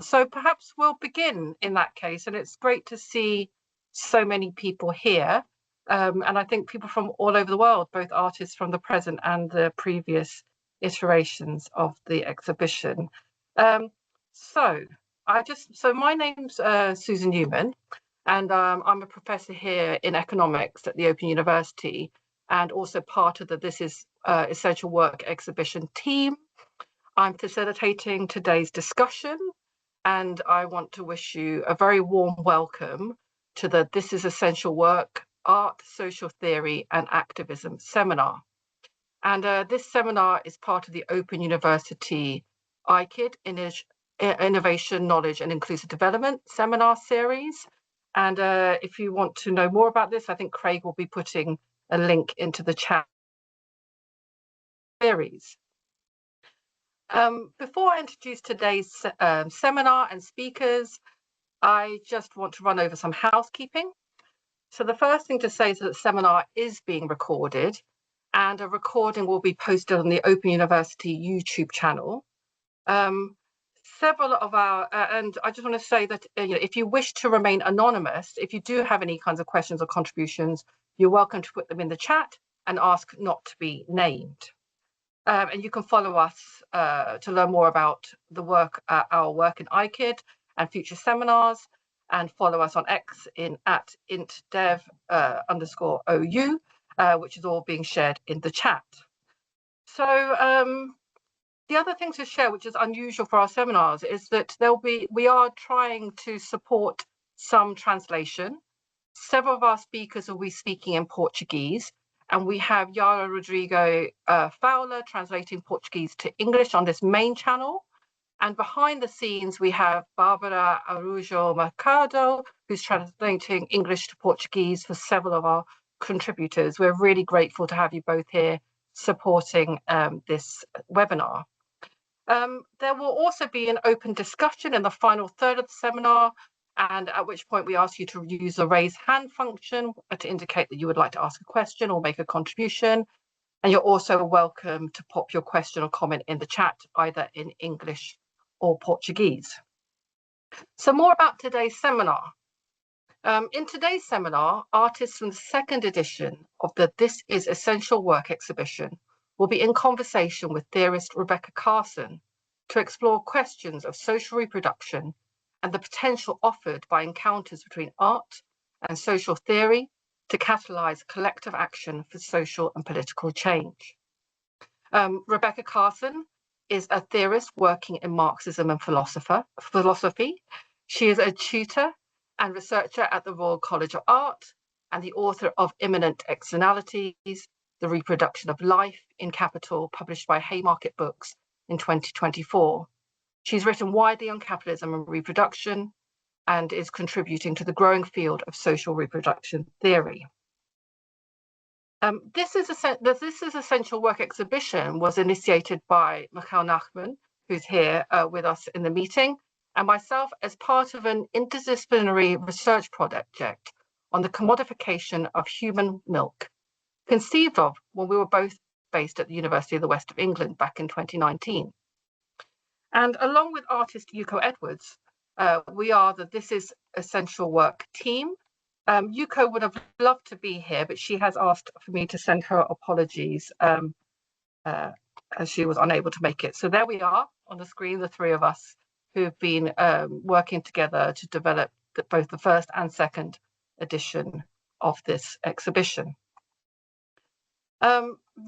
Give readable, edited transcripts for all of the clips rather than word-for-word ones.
So perhaps we'll begin in that case, and it's great to see so many people here. And I think people from all over the world, both artists from the present and the previous iterations of the exhibition. So my name's Susan Newman, and I'm a professor here in economics at the Open University, and also part of the This is Essential Work exhibition team. I'm facilitating today's discussion, and I want to wish you a very warm welcome to the This is Essential Work, Art, Social Theory and Activism seminar. And this seminar is part of the Open University IKID, Innovation, Knowledge and Inclusive Development seminar series. And if you want to know more about this, I think Craig will be putting a link into the chat series. Before I introduce today's seminar and speakers, I just want to run over some housekeeping. So the first thing to say is that the seminar is being recorded, and a recording will be posted on the Open University YouTube channel. Several of our, and I just want to say that if you wish to remain anonymous, if you do have any kinds of questions or contributions, you're welcome to put them in the chat and ask not to be named. And you can follow us to learn more about the work, our work in IKID and future seminars, and follow us on X at intdev_OU, which is all being shared in the chat. So the other thing to share, which is unusual for our seminars, is that we are trying to support some translation. Several of our speakers will be speaking in Portuguese, and we have Yara Rodrigo Fowler translating Portuguese to English on this main channel. And behind the scenes, we have Barbara Arujo Mercado, who's translating English to Portuguese for several of our contributors. We're really grateful to have you both here supporting this webinar. There will also be an open discussion in the final third of the seminar, and at which point we ask you to use the raise hand function to indicate that you would like to ask a question or make a contribution. And you're also welcome to pop your question or comment in the chat, either in English or Portuguese. So more about today's seminar. In today's seminar, artists from the second edition of the This is Essential Work exhibition will be in conversation with theorist Rebecca Carson to explore questions of social reproduction and the potential offered by encounters between art and social theory to catalyze collective action for social and political change. Rebecca Carson is a theorist working in Marxism and philosophy. She is a tutor and researcher at the Royal College of Art and the author of Immanent Externalities, The Reproduction of Life in Capital, published by Haymarket Books in 2024. She's written widely on capitalism and reproduction and is contributing to the growing field of social reproduction theory. This is Essential Work exhibition was initiated by Michael Nachman, who's here with us in the meeting, and myself as part of an interdisciplinary research project on the commodification of human milk, conceived of when we were both based at the University of the West of England back in 2019. And along with artist Yuko Edwards, we are the This is Essential Work team. Yuko would have loved to be here, but she has asked for me to send her apologies as she was unable to make it. So there we are on the screen, the three of us who've been working together to develop both the first and second edition of this exhibition.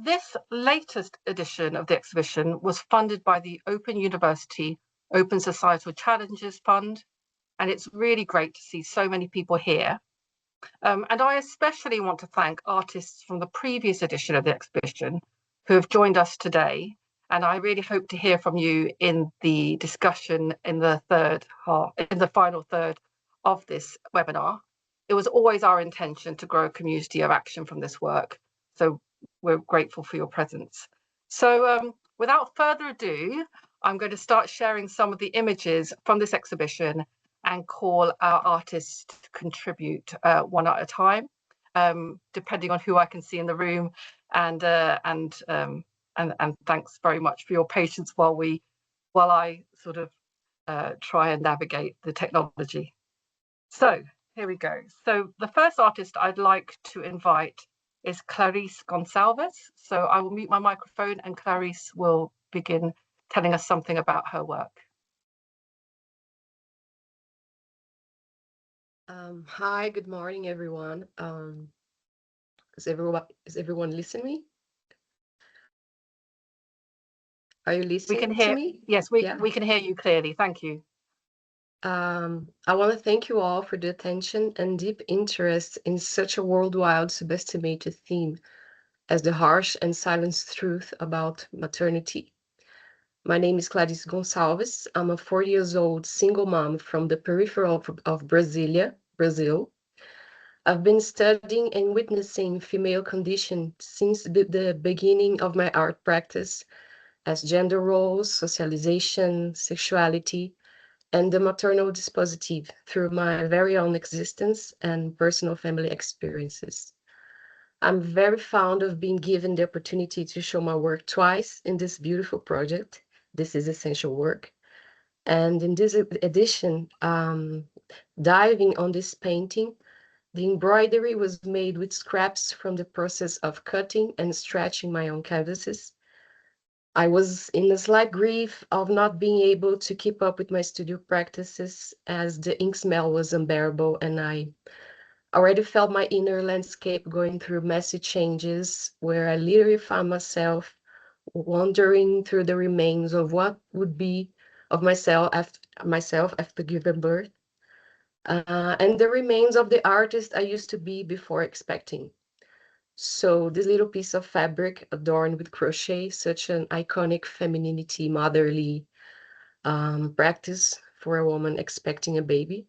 This latest edition of the exhibition was funded by the Open University Open Societal Challenges Fund, and it's really great to see so many people here. And I especially want to thank artists from the previous edition of the exhibition who have joined us today. And I really hope to hear from you in the discussion in the final third of this webinar. It was always our intention to grow a community of action from this work. So we're grateful for your presence. So without further ado, I'm going to start sharing some of the images from this exhibition and call our artists to contribute one at a time, depending on who I can see in the room. And thanks very much for your patience while I sort of try and navigate the technology. So here we go. So the first artist I'd like to invite is Clarice Gonçalves. So I will mute my microphone and Clarice will begin telling us something about her work. Hi, good morning, everyone. Is everyone listening? Are you listening to me? Yes, we can hear you clearly. Thank you. I want to thank you all for the attention and deep interest in such a worldwide subestimated theme as the harsh and silenced truth about maternity. My name is Clarice Gonçalves. I'm a 40-year-old single mom from the peripheral of Brasilia, Brazil. I've been studying and witnessing female condition since the beginning of my art practice as gender roles, socialization, sexuality, and the maternal dispositive through my very own existence and personal family experiences. I'm very fond of being given the opportunity to show my work twice in this beautiful project. This is essential work. And in this edition, diving on this painting, the embroidery was made with scraps from the process of cutting and stretching my own canvases. I was in a slight grief of not being able to keep up with my studio practices as the ink smell was unbearable, and I already felt my inner landscape going through messy changes where I literally found myself wandering through the remains of what would be of myself after giving birth. And the remains of the artist I used to be before expecting. So this little piece of fabric adorned with crochet, such an iconic femininity, motherly practice for a woman expecting a baby.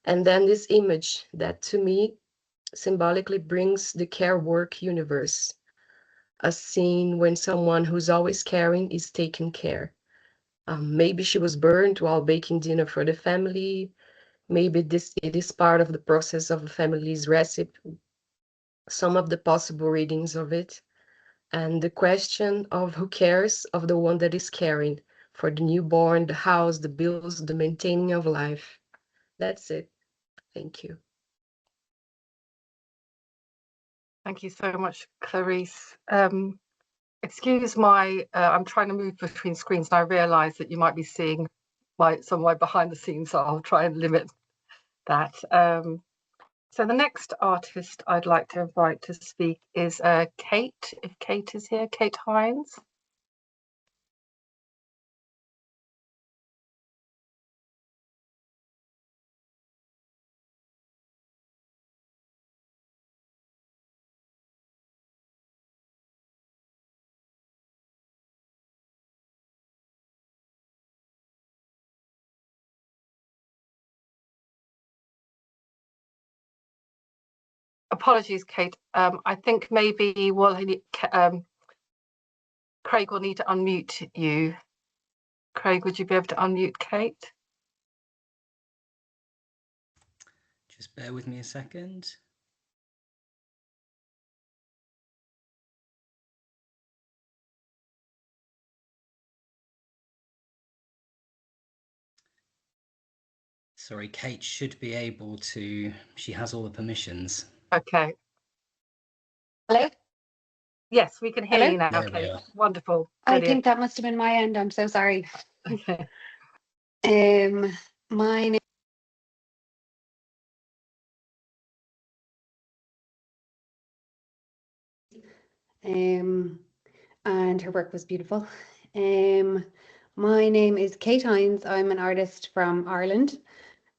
And then this image that to me symbolically brings the care work universe, a scene when someone who's always caring is taking care. Maybe she was burned while baking dinner for the family. Maybe it is part of the process of a family's recipe, some of the possible readings of it, and the question of who cares of the one that is caring for the newborn, the house, the bills, the maintaining of life. That's it. Thank you. Thank you so much, Clarice. Excuse my, I'm trying to move between screens and I realise that you might be seeing some of my behind the scenes, so I'll try and limit that. So the next artist I'd like to invite to speak is Kate, if Kate is here, Kate Hines. Apologies, Kate. I think maybe Craig will need to unmute you. Craig, would you be able to unmute Kate? Just bear with me a second. Sorry, Kate should be able to, she has all the permissions. Okay. Hello? Yes, we can hear Hello? you now, There Kate. Wonderful. Brilliant. I think that must have been my end. I'm so sorry. Okay. My name and her work was beautiful. My name is Kate Hines. I'm an artist from Ireland,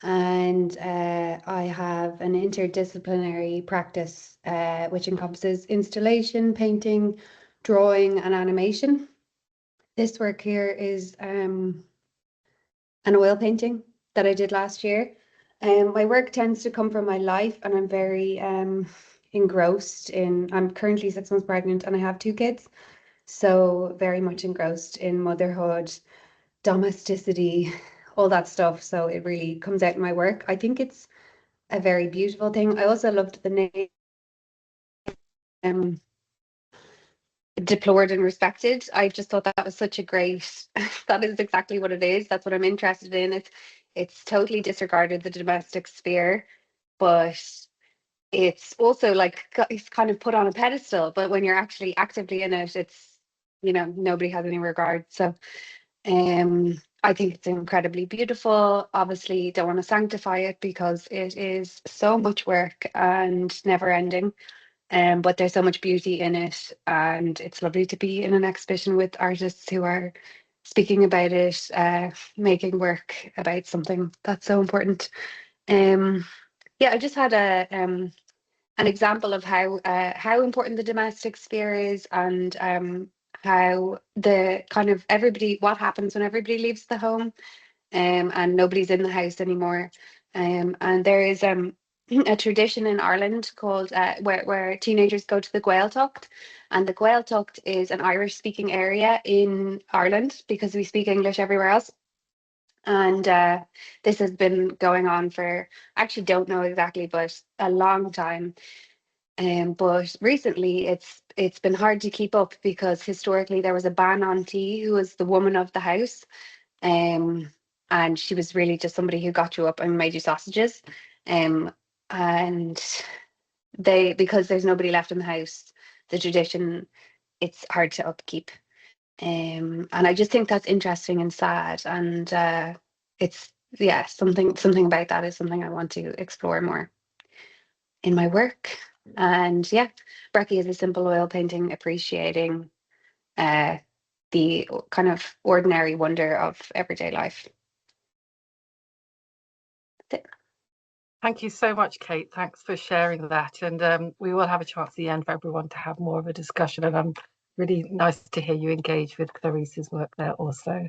and I have an interdisciplinary practice which encompasses installation, painting, drawing, and animation. This work here is an oil painting that I did last year. My work tends to come from my life, and I'm very engrossed in, I'm currently 6 months pregnant and I have 2 kids. So very much engrossed in motherhood, domesticity, all that stuff. So it really comes out in my work. I think it's a very beautiful thing. I also loved the name. deplored and respected. I just thought that was such a great, that is exactly what it is. That's what I'm interested in. It's totally disregarded the domestic sphere, but it's also like it's kind of put on a pedestal. But when you're actually actively in it, it's, you know, nobody has any regard. So I think it's incredibly beautiful. Obviously, don't want to sanctify it because it is so much work and never ending. But there's so much beauty in it, and it's lovely to be in an exhibition with artists who are speaking about it, making work about something that's so important. Yeah, I just had an example of how important the domestic sphere is, and how the kind of what happens when everybody leaves the home, and nobody's in the house anymore. And there is a tradition in Ireland called where teenagers go to the Gaeltacht, and the Gaeltacht is an Irish-speaking area in Ireland because we speak English everywhere else. And this has been going on for, I actually don't know exactly, but a long time. But recently it's been hard to keep up because historically there was a ban on tea, who was the woman of the house. And she was really just somebody who got you up and made you sausages. And because there's nobody left in the house, the tradition, it's hard to upkeep. And I just think that's interesting and sad. And it's, yeah, something about that is something I want to explore more in my work. And yeah, Brekkie is a simple oil painting appreciating the kind of ordinary wonder of everyday life. That's it. Thank you so much, Kate. Thanks for sharing that. And we will have a chance at the end for everyone to have more of a discussion. And I'm really nice to hear you engage with Clarice's work there also.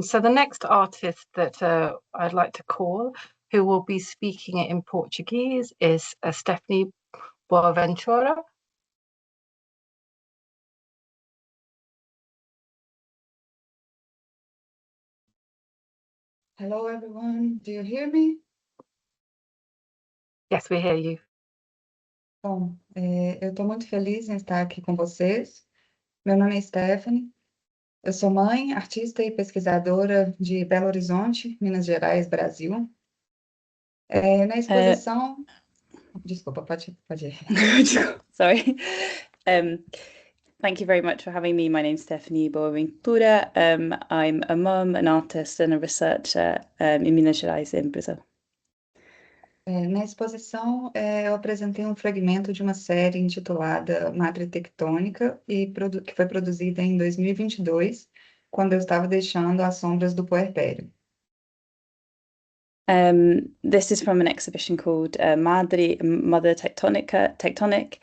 So the next artist that I'd like to call, who will be speaking in Portuguese, is Stephanie Boaventura. Hello, everyone. Do you hear me? Yes, we hear you. Bom, eu estou muito feliz em estar aqui com vocês. Meu nome é Stephanie. Eu sou mãe, artista e pesquisadora de Belo Horizonte, Minas Gerais, Brasil. Na exposição... Desculpa, pode ir. Sorry. Thank you very much for having me. My name's Stephanie Boaventura. I'm a mum, an artist and a researcher in Minas Gerais, in Brazil. Na exposição, eu apresentei um fragmento de uma série intitulada Madre Tectônica, que foi produzida em 2022, quando eu estava deixando as sombras do puerpério. This is from an exhibition called Mother Tectonic,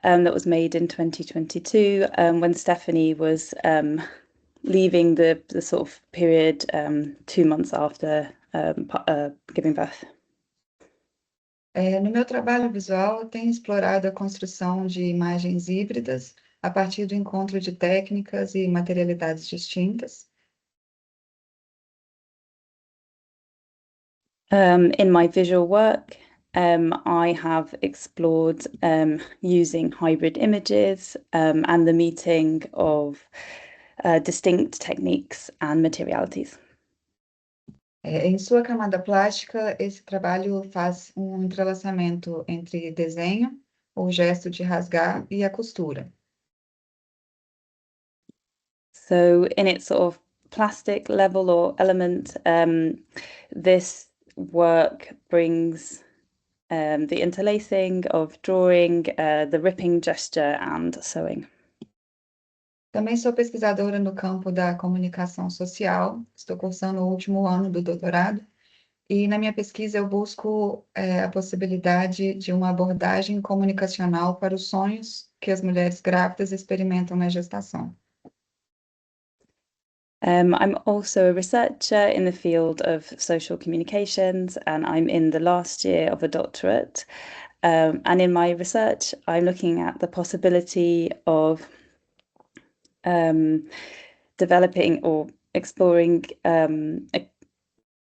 that was made in 2022, when Stephanie was leaving the sort of period 2 months after giving birth. No meu trabalho visual, eu tenho explorado a construção de imagens híbridas a partir do encontro de técnicas e materialidades distintas. In my visual work, I have explored using hybrid images and the meeting of distinct techniques and materialities. Em sua camada plástica, esse trabalho faz um entrelaçamento entre desenho, o gesto de rasgar, e a costura. So in its sort of plastic level or element, this work brings the interlacing of drawing, the ripping gesture and sewing. Também sou pesquisadora no campo da comunicação social, estou cursando o último ano do doutorado, e na minha pesquisa eu busco a possibilidade de uma abordagem comunicacional para os sonhos que as mulheres grávidas experimentam na gestação. I'm also a researcher in the field of social communications, and I'm in the last year of a doctorate. And in my research, I'm looking at the possibility of developing or exploring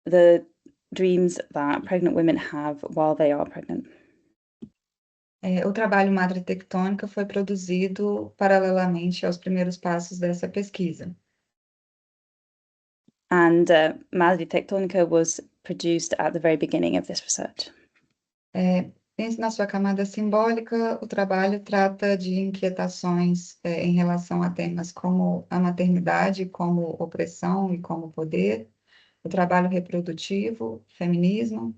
the dreams that pregnant women have while they are pregnant. O trabalho Madre Tectônica foi produzido paralelamente aos primeiros passos dessa pesquisa. And Madre Tectônica was produced at the very beginning of this research. Na sua camada simbólica, o trabalho trata de inquietações em relação a temas como a maternidade, como opressão e como poder, o trabalho reprodutivo, feminismo.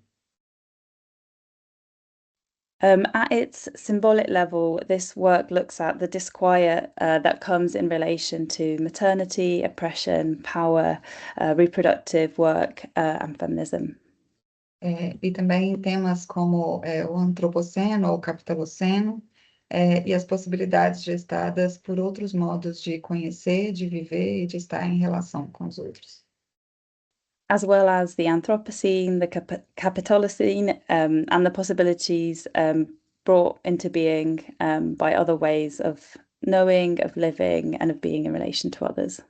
At its symbolic level, this work looks at the disquiet that comes in relation to maternity, oppression, power, reproductive work, and feminism. E também temas como o antropoceno ou capitaloceno, e as possibilidades gestadas por outros modos de conhecer, de viver e de estar em relação com os outros. As well as the Anthropocene, the Capitalocene, and the possibilities brought into being by other ways of knowing, of living, and of being in relation to others.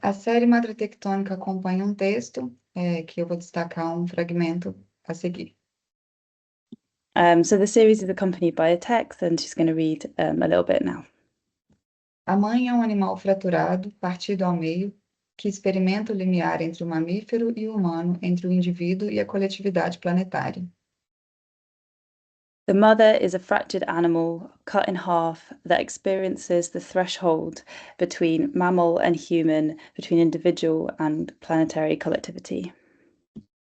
A série Madre Tectônica acompanha um texto, que eu vou destacar um fragmento a seguir. So the series is accompanied by a text, and she's going to read a little bit now. A mãe é um animal fraturado, partido ao meio, que experimenta o limiar entre o mamífero e o humano, entre o indivíduo e a coletividade planetária. The mother is a fractured animal cut in half that experiences the threshold between mammal and human, between individual and planetary collectivity.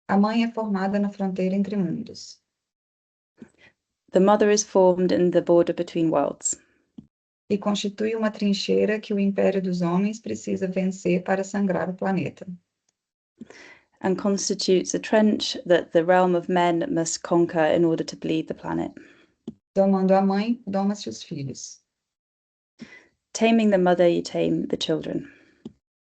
A mãe é formada na fronteira entre mundos. The mother is formed in the border between worlds. E constitui uma trincheira que o império dos homens precisa vencer para sangrar o planeta. And constitutes a trench that the realm of men must conquer in order to bleed the planet. Domando a mãe, doma-se os filhos. Taming the mother, you tame the children.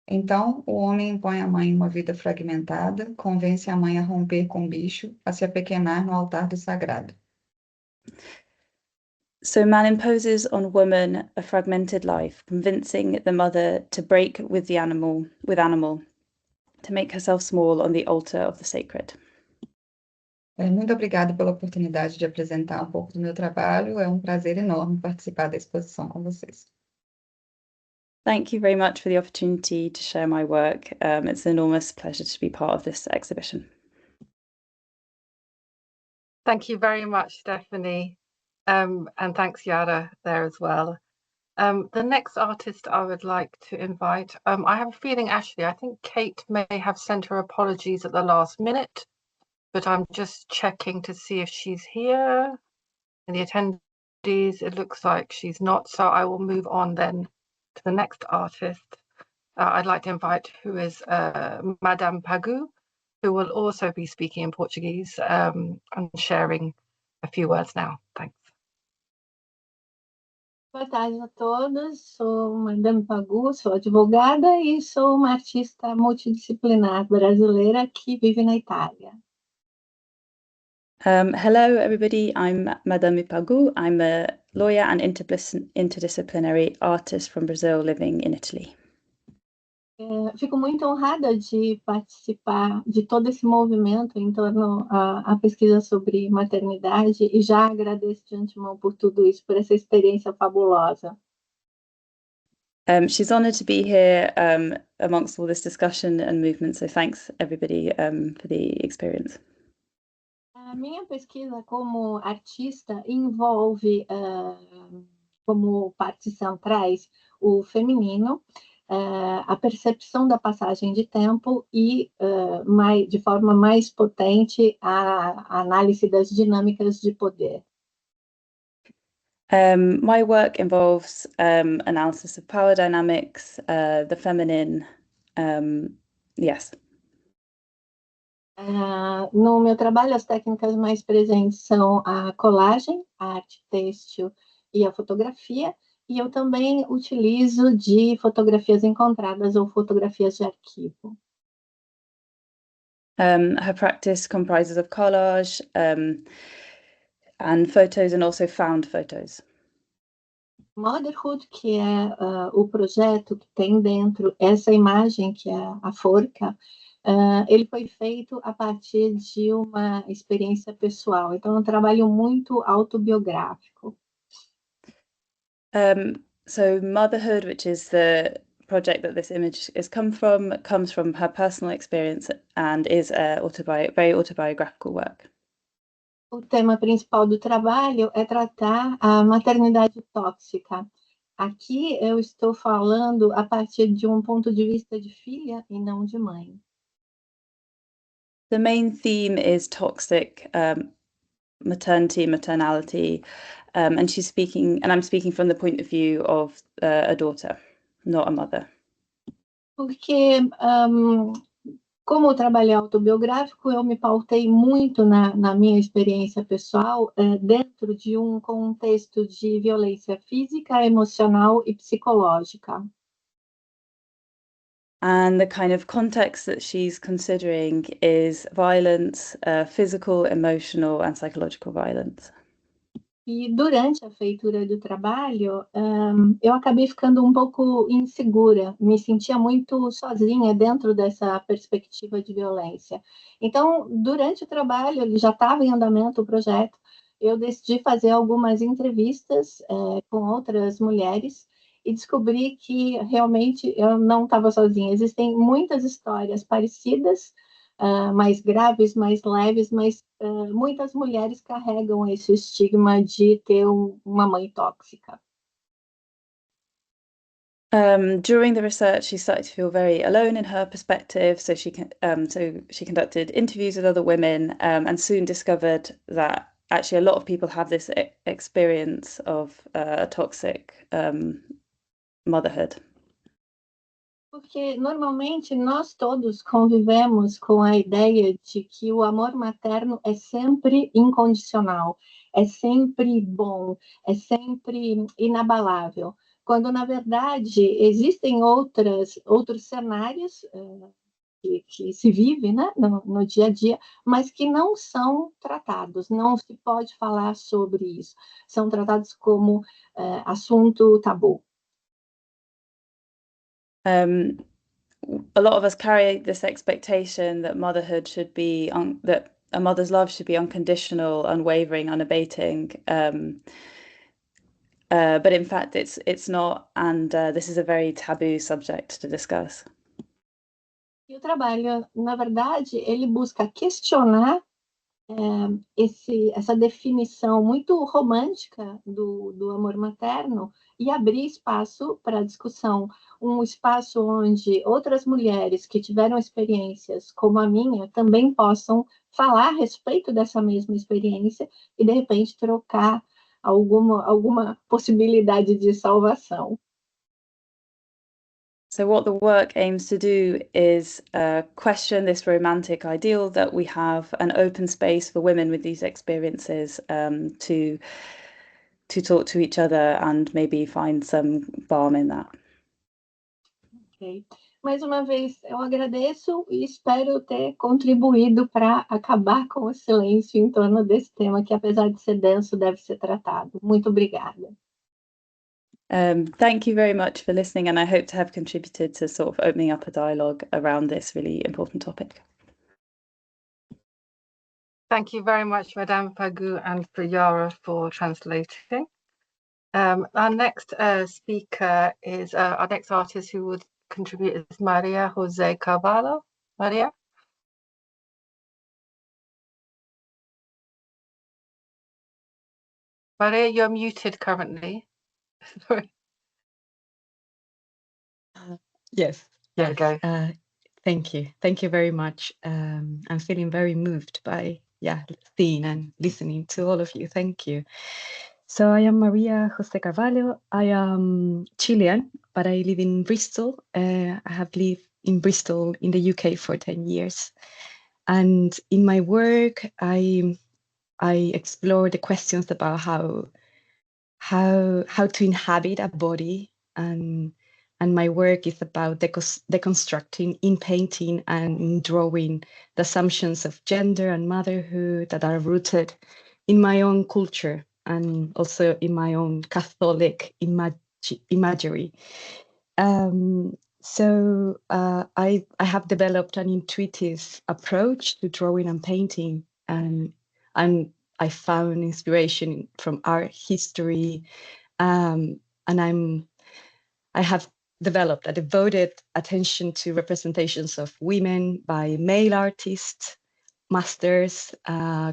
Então, o homem impõe à mãe uma vida fragmentada, convence a mãe a romper com o bicho, a se apequenar no altar do sagrado. So man imposes on woman a fragmented life, convincing the mother to break with animal, to make herself small on the altar of the sacred. Muito obrigada pela oportunidade de apresentar um pouco do meu trabalho. É um prazer enorme participar da exposição com vocês. Thank you very much for the opportunity to share my work. It's an enormous pleasure to be part of this exhibition. Thank you very much, Stephanie. And thanks, Yara, there as well. The next artist I would like to invite, I have a feeling, Ashley, I think Kate may have sent her apologies at the last minute, but I'm just checking to see if she's here. In the attendees, it looks like she's not, so I will move on then to the next artist. I'd like to invite who is Madame Pagu, who will also be speaking in Portuguese and sharing a few words now. Thanks. Boa tarde a todos, sou Madame Pagu, sou advogada e sou uma artista multidisciplinar brasileira que vive na Itália. Hello, everybody. I'm Madame Pagu. I'm a lawyer and interdisciplinary artist from Brazil living in Italy. Fico muito honrada de participar de todo esse movimento em torno à pesquisa sobre maternidade e já agradeço de antemão por tudo isso, por essa experiência fabulosa. She's honoured to be here amongst all this discussion and movement, so thanks everybody for the experience. A minha pesquisa como artista envolve como partes centrais o feminino, a percepção da passagem de tempo e, de forma mais potente, a análise das dinâmicas de poder. My work involves analysis of power dynamics, the feminine, yes. No meu trabalho, as técnicas mais presentes são a colagem, a arte têxtil e a fotografia, e eu também utilizo de fotografias encontradas ou fotografias de arquivo. Her practice comprises of collage and photos and also found photos. Motherhood, que é o projeto que tem dentro essa imagem, que é a forca, ele foi feito a partir de uma experiência pessoal. Então, é um trabalho muito autobiográfico. So Motherhood, which is the project that this image comes from her personal experience and is a very autobiographical work. O tema principal do trabalho é tratar a maternidade tóxica. Aqui eu estou falando a partir de um ponto de vista de filha e não de mãe. The main theme is toxic maternality, and I'm speaking from the point of view of a daughter, not a mother. Porque, como o trabalho é autobiográfico, eu me pautei muito na minha experiência pessoal dentro de um contexto de violência física, emocional e psicológica. And the kind of context that she's considering is violence, physical, emotional, and psychological violence. E durante a feitura do trabalho, eu acabei ficando um pouco insegura, me sentia muito sozinha dentro dessa perspectiva de violência. Então, durante o trabalho, ele já estava em andamento o projeto, eu decidi fazer algumas entrevistas com outras mulheres e descobri que realmente eu não estava sozinha. Existem muitas histórias parecidas, mais graves, mais leves, mas muitas mulheres carregam esse estigma de ter uma mãe tóxica. During the research, she started to feel very alone in her perspective, so she conducted interviews with other women and soon discovered that actually a lot of people have this experience of a toxic motherhood. Porque normalmente nós todos convivemos com a ideia de que o amor materno é sempre incondicional, é sempre bom, é sempre inabalável, quando na verdade existem outros cenários que se vive, né, no dia a dia, mas que não são tratados, não se pode falar sobre isso, são tratados como assunto tabu. A lot of us carry this expectation that motherhood should be that a mother's love should be unconditional, unwavering, unabating, but in fact it's not, and this is a very taboo subject to discuss. E o trabalho, na verdade, ele busca questionar essa definição muito romântica do amor materno e abrir espaço para discussão, um espaço onde outras mulheres que tiveram experiências como a minha também possam falar a respeito dessa mesma experiência e, de repente, trocar alguma possibilidade de salvação. So what the work aims to do is question this romantic ideal that we have, an open space for women with these experiences to talk to each other and maybe find some balm in that. Okay. Mais uma vez, eu agradeço e espero ter contribuído para acabar com o silêncio em torno desse tema, que apesar de ser denso, deve ser tratado. Muito obrigada. Thank you very much for listening, and I hope to have contributed to sort of opening up a dialogue around this really important topic. Thank you very much, Madame Pagu and for Yara for translating. Our next speaker is our next artist who would contribute is Maria Jose Carvalho. Maria? Maria, you're muted currently. Sorry. Yes. There we go. Thank you. Thank you very much. I'm feeling very moved by seeing and listening to all of you. Thank you. So I am Maria Jose Carvalho. I am Chilean, but I live in Bristol. I have lived in Bristol in the UK for 10 years. And in my work, I explore the questions about how to inhabit a body, and my work is about deconstructing in painting and in drawing the assumptions of gender and motherhood that are rooted in my own culture and also in my own Catholic imagery. So I have developed an intuitive approach to drawing and painting, and I found inspiration from art history, and I have developed a devoted attention to representations of women by male artists, masters,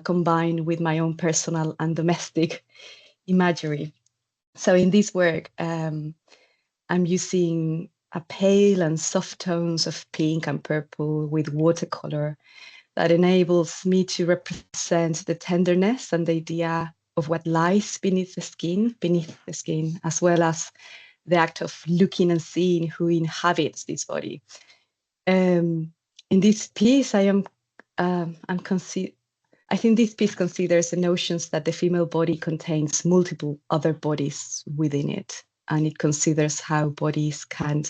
combined with my own personal and domestic imagery. So in this work, I'm using a pale and soft tones of pink and purple with watercolor that enables me to represent the tenderness and the idea of what lies beneath the skin, as well as the act of looking and seeing who inhabits this body. In this piece, I think this piece considers the notions that the female body contains multiple other bodies within it, and it considers how bodies can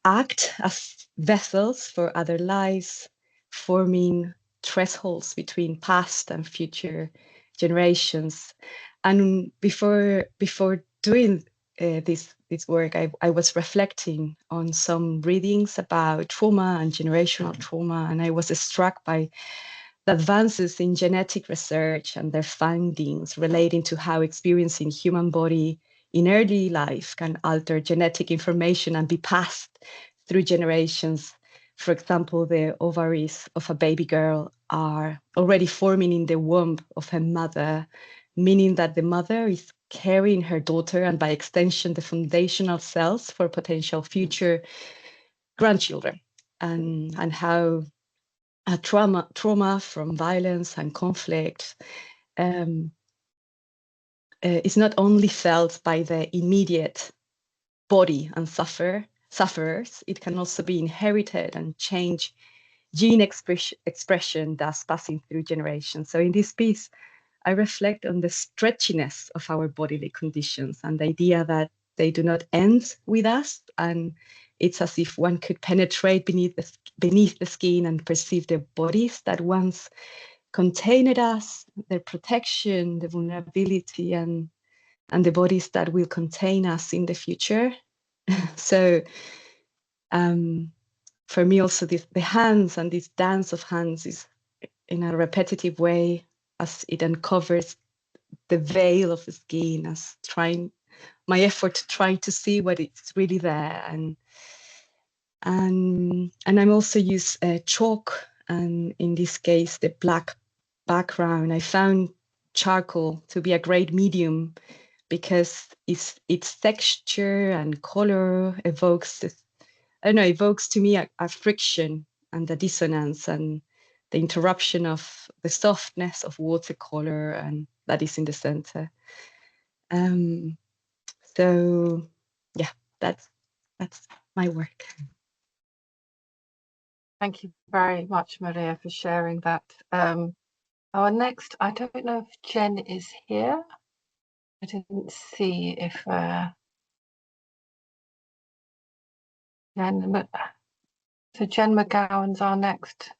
act as vessels for other lives, forming thresholds between past and future generations. And before doing this work, I was reflecting on some readings about trauma and generational trauma, and I was struck by the advances in genetic research and their findings relating to how experiencing human body in early life can alter genetic information and be passed through generations. For example, the ovaries of a baby girl are already forming in the womb of her mother, meaning that the mother is carrying her daughter and by extension the foundational cells for potential future grandchildren, and how trauma from violence and conflict is not only felt by the immediate body and sufferers, it can also be inherited and change gene expression, thus passing through generations. So in this piece, I reflect on the stretchiness of our bodily conditions and the idea that they do not end with us, and it's as if one could penetrate beneath the skin and perceive the bodies that once contained us, their protection, the vulnerability, and the bodies that will contain us in the future. So for me also the hands and this dance of hands is in a repetitive way as it uncovers the veil of the skin, as my effort to try to see what is really there. And I'm also use chalk, and in this case the black background. I found charcoal to be a great medium because its texture and color evokes to me a friction and a dissonance and the interruption of the softness of watercolor, and that is in the center. So yeah, that's my work. Thank you very much, Maria, for sharing that. Our next, I don't know if Jen is here. I didn't see if Jen McGowan's our next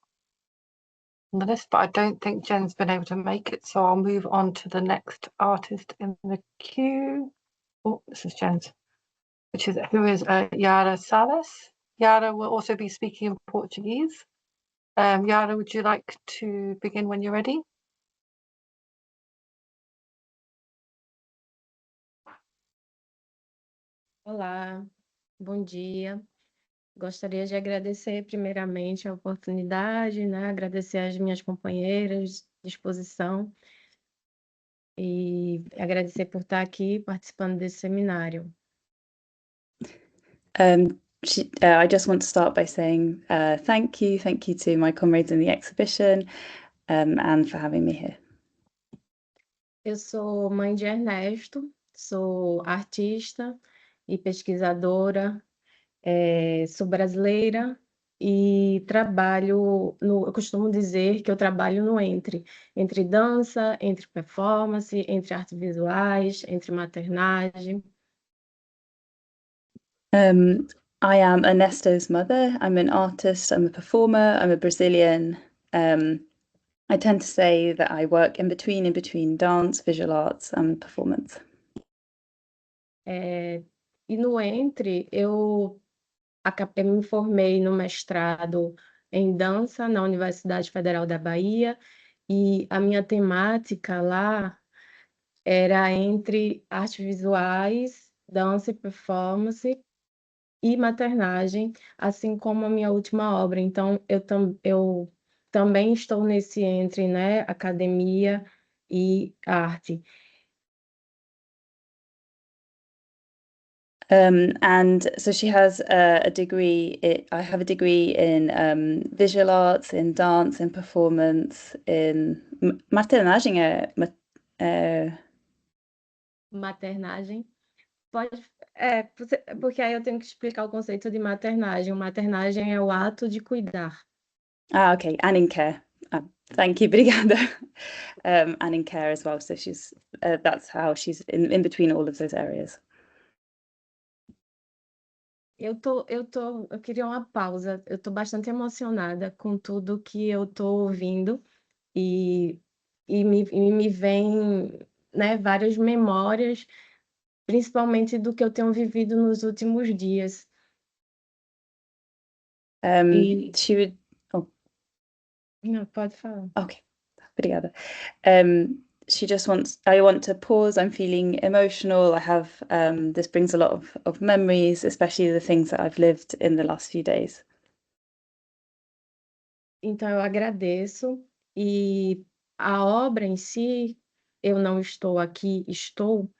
on the list, but I don't think Jen's been able to make it, so I'll move on to the next artist in the queue. Oh, this is Jen's, who is Yara Salas. Yara will also be speaking in Portuguese. Yara, would you like to begin when you're ready? Olá, bom dia. Gostaria de agradecer primeiramente a oportunidade, né? Agradecer às minhas companheiras de exposição e agradecer por estar aqui participando desse seminário. I just want to start by saying thank you to my comrades in the exhibition and for having me here. Eu sou mãe de Ernesto, sou artista e pesquisadora, sou brasileira e eu costumo dizer que eu trabalho no entre dança, entre performance, entre artes visuais, entre maternagem. I am Ernesto's mother. I'm an artist, I'm a performer, I'm a Brazilian. I tend to say that I work in between dance, visual arts and performance. E no entre, eu eu me formei no mestrado em dança na Universidade Federal da Bahia, e a minha temática lá era entre artes visuais, dança e performance e maternagem, assim como a minha última obra. Então, eu também estou nesse entre, né, academia e arte. And so she has a degree, I have a degree in visual arts, in dance, in performance, in maternagem. Maternagem. Porque aí eu tenho que explicar o conceito de maternagem. Maternagem é o ato de cuidar. Ah, okay, and in care. Thank you, obrigada. And in care as well. So she's that's how she's in between all of those areas. Eu queria uma pausa. Eu tô bastante emocionada com tudo que eu tô ouvindo e me vem, né, várias memórias, principalmente do que eu tenho vivido nos últimos dias. She would. Oh, Não, pode falar. okay, obrigada. She just wants. I want to pause. I'm feeling emotional. I have. This brings a lot of memories, especially the things that I've lived in the last few days. Então, eu agradeço. E a obra em si, Eu Não Estou Aqui, Estou,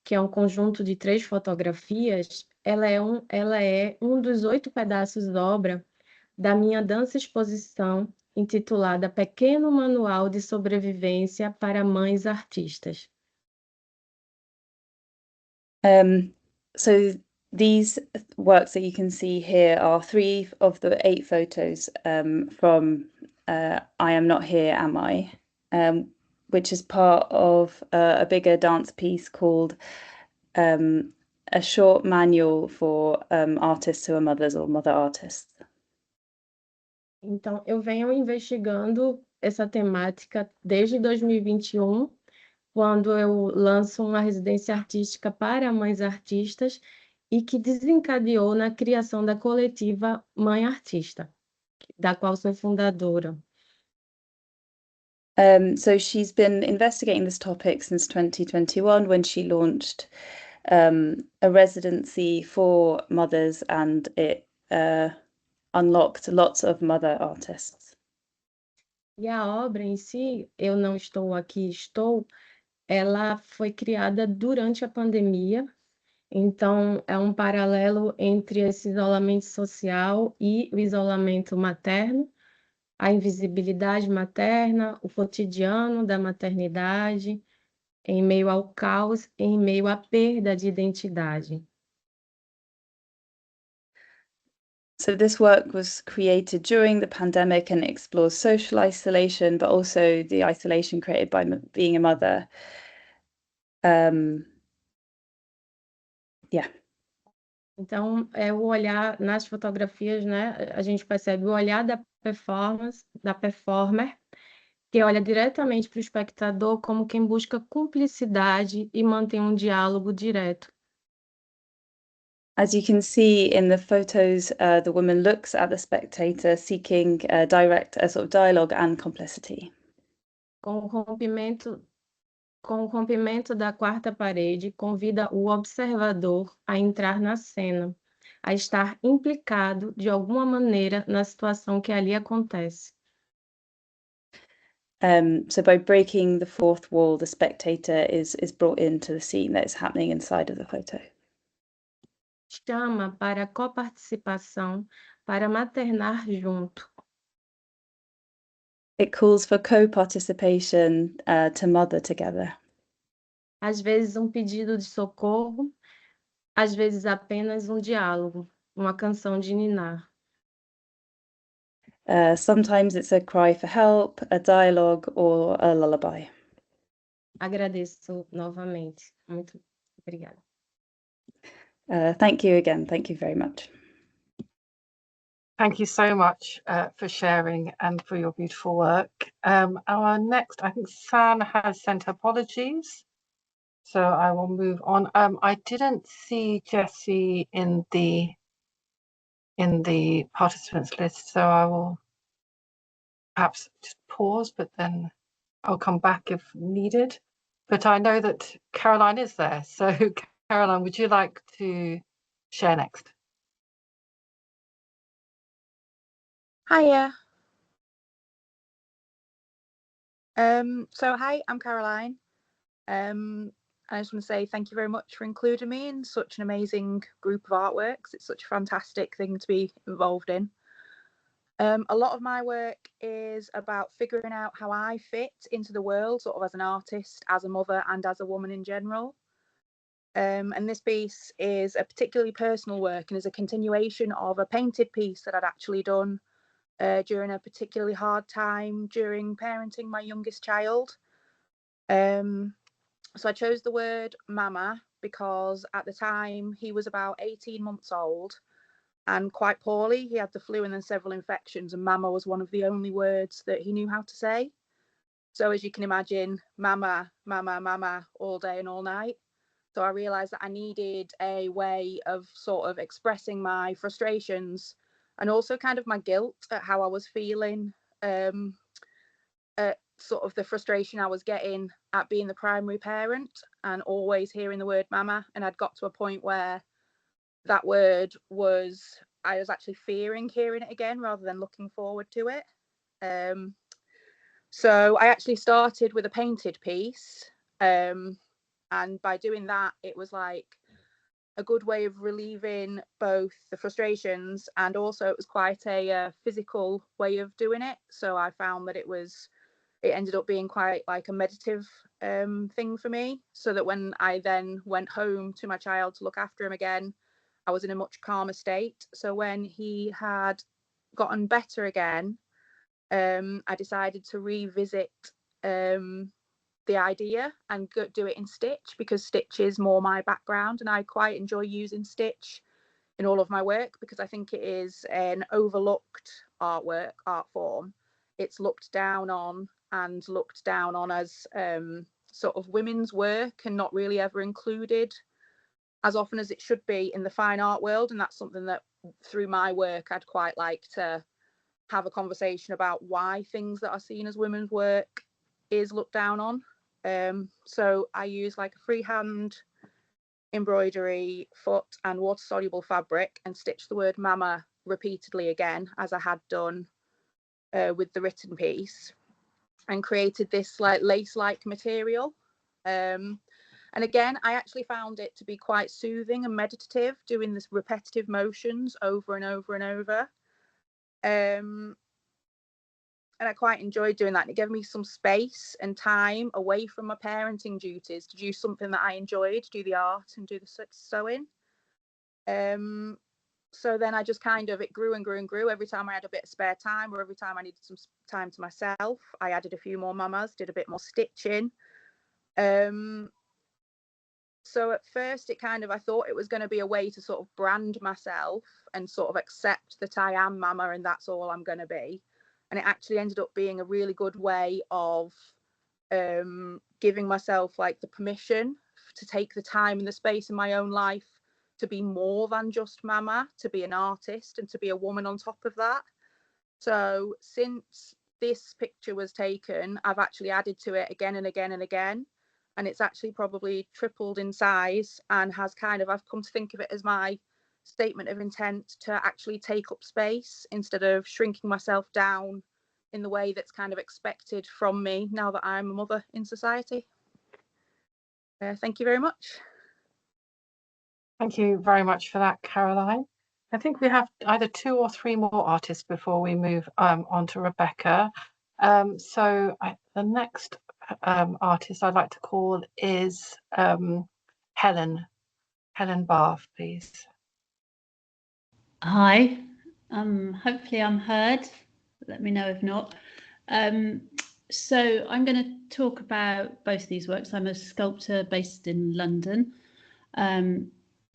que é um conjunto de 3 fotografias, ela é um dos 8 pedaços da obra da minha dança-exposição intitulada Pequeno Manual de Sobrevivência para Mães Artistas. So these works that you can see here are 3 of the 8 photos from I Am Not Here, Am I? Which is part of a bigger dance piece called A Short Manual for Artists Who Are Mothers or Mother Artists. Então, eu venho investigando essa temática desde 2021, quando eu lanço uma residência artística para mães artistas e que desencadeou na criação da coletiva Mãe Artista, da qual sou fundadora. So she's been investigating this topic since 2021 when she launched a residency for mothers, and it unlocked lots of mother artists. E a obra em si, Eu Não Estou Aqui, Estou, ela foi criada durante a pandemia, então é um paralelo entre esse isolamento social e o isolamento materno, a invisibilidade materna, o cotidiano da maternidade, em meio ao caos, em meio à perda de identidade. So this work was created during the pandemic and explores social isolation, but also the isolation created by being a mother. Yeah. Então, é o olhar nas fotografias, né? A gente percebe o olhar da performer, que olha diretamente para o espectador como quem busca cumplicidade e mantém um diálogo direto. As you can see in the photos, the woman looks at the spectator seeking direct sort of dialogue and complicity. Com o rompimento da quarta parede, convida o observador a entrar na cena, a estar implicado de alguma maneira na situação que ali acontece. So by breaking the fourth wall, the spectator is brought into the scene that is happening inside of the photo. Chama para a coparticipação, para maternar junto. It calls for co-participation to mother together. Às vezes um pedido de socorro, às vezes apenas um diálogo, uma canção de ninar. Sometimes it's a cry for help, a dialogue, or a lullaby. Agradeço novamente. Muito obrigada. Thank you again. Thank you very much. Thank you so much for sharing and for your beautiful work. Our next, I think San has sent apologies, so I will move on. I didn't see Jessie in the in the participants list, so I will perhaps just pause, but then I'll come back if needed. But I know that Caroline is there. So Caroline, would you like to share next? Hiya. So hi, I'm Caroline. I just want to say thank you very much for including me in such an amazing group of artworks. It's such a fantastic thing to be involved in. A lot of my work is about figuring out how I fit into the world, sort of as an artist, as a mother, and as a woman in general. And this piece is a particularly personal work and is a continuation of a painted piece that I'd actually done during a particularly hard time during parenting my youngest child. So I chose the word mama because at the time he was about 18 months old and quite poorly. He had the flu and then several infections, and mama was one of the only words that he knew how to say. So as you can imagine, mama, mama, mama all day and all night. So I realised that I needed a way of sort of expressing my frustrations and also kind of my guilt at how I was feeling, at sort of the frustration I was getting at being the primary parent and always hearing the word mama. And I'd got to a point where that word was, I was actually fearing hearing it again rather than looking forward to it. So I actually started with a painted piece. And by doing that, it was like a good way of relieving both the frustrations, and also it was quite a physical way of doing it. So I found that it ended up being quite like a meditative thing for me, so that when I then went home to my child to look after him again, I was in a much calmer state. So when he had gotten better again, I decided to revisit the idea and do it in stitch, because stitch is more my background and I quite enjoy using stitch in all of my work because I think it is an overlooked art form. It's looked down on as sort of women's work and not really ever included as often as it should be in the fine art world. And that's something that through my work I'd quite like to have a conversation about, why things that are seen as women's work is looked down on. So I use like a freehand embroidery foot and water soluble fabric and stitch the word mama repeatedly again, as I had done with the written piece, and created this like lace-like material. And again, I actually found it to be quite soothing and meditative, doing this repetitive motions over and over and over. And I quite enjoyed doing that. And it gave me some space and time away from my parenting duties to do something that I enjoyed, do the art and do the sewing. So then I just kind of, it grew and grew and grew. Every time I had a bit of spare time, or every time I needed some time to myself, I added a few more mamas, did a bit more stitching. So at first it kind of, I thought it was going to be a way to sort of brand myself and sort of accept that I am mama and that's all I'm going to be. And it actually ended up being a really good way of giving myself like the permission to take the time and the space in my own life to be more than just mama, to be an artist and to be a woman on top of that. So since this picture was taken, I've actually added to it again and again and again. And it's actually probably tripled in size, and has kind of, I've come to think of it as my statement of intent to actually take up space instead of shrinking myself down in the way that's kind of expected from me now that I'm a mother in society. Thank you very much. Thank you very much for that, Caroline. I think we have either 2 or 3 more artists before we move on to Rebecca. The next artist I'd like to call is Helen Bath, please. Hi, hopefully I'm heard. Let me know if not. So I'm going to talk about both of these works. I'm a sculptor based in London.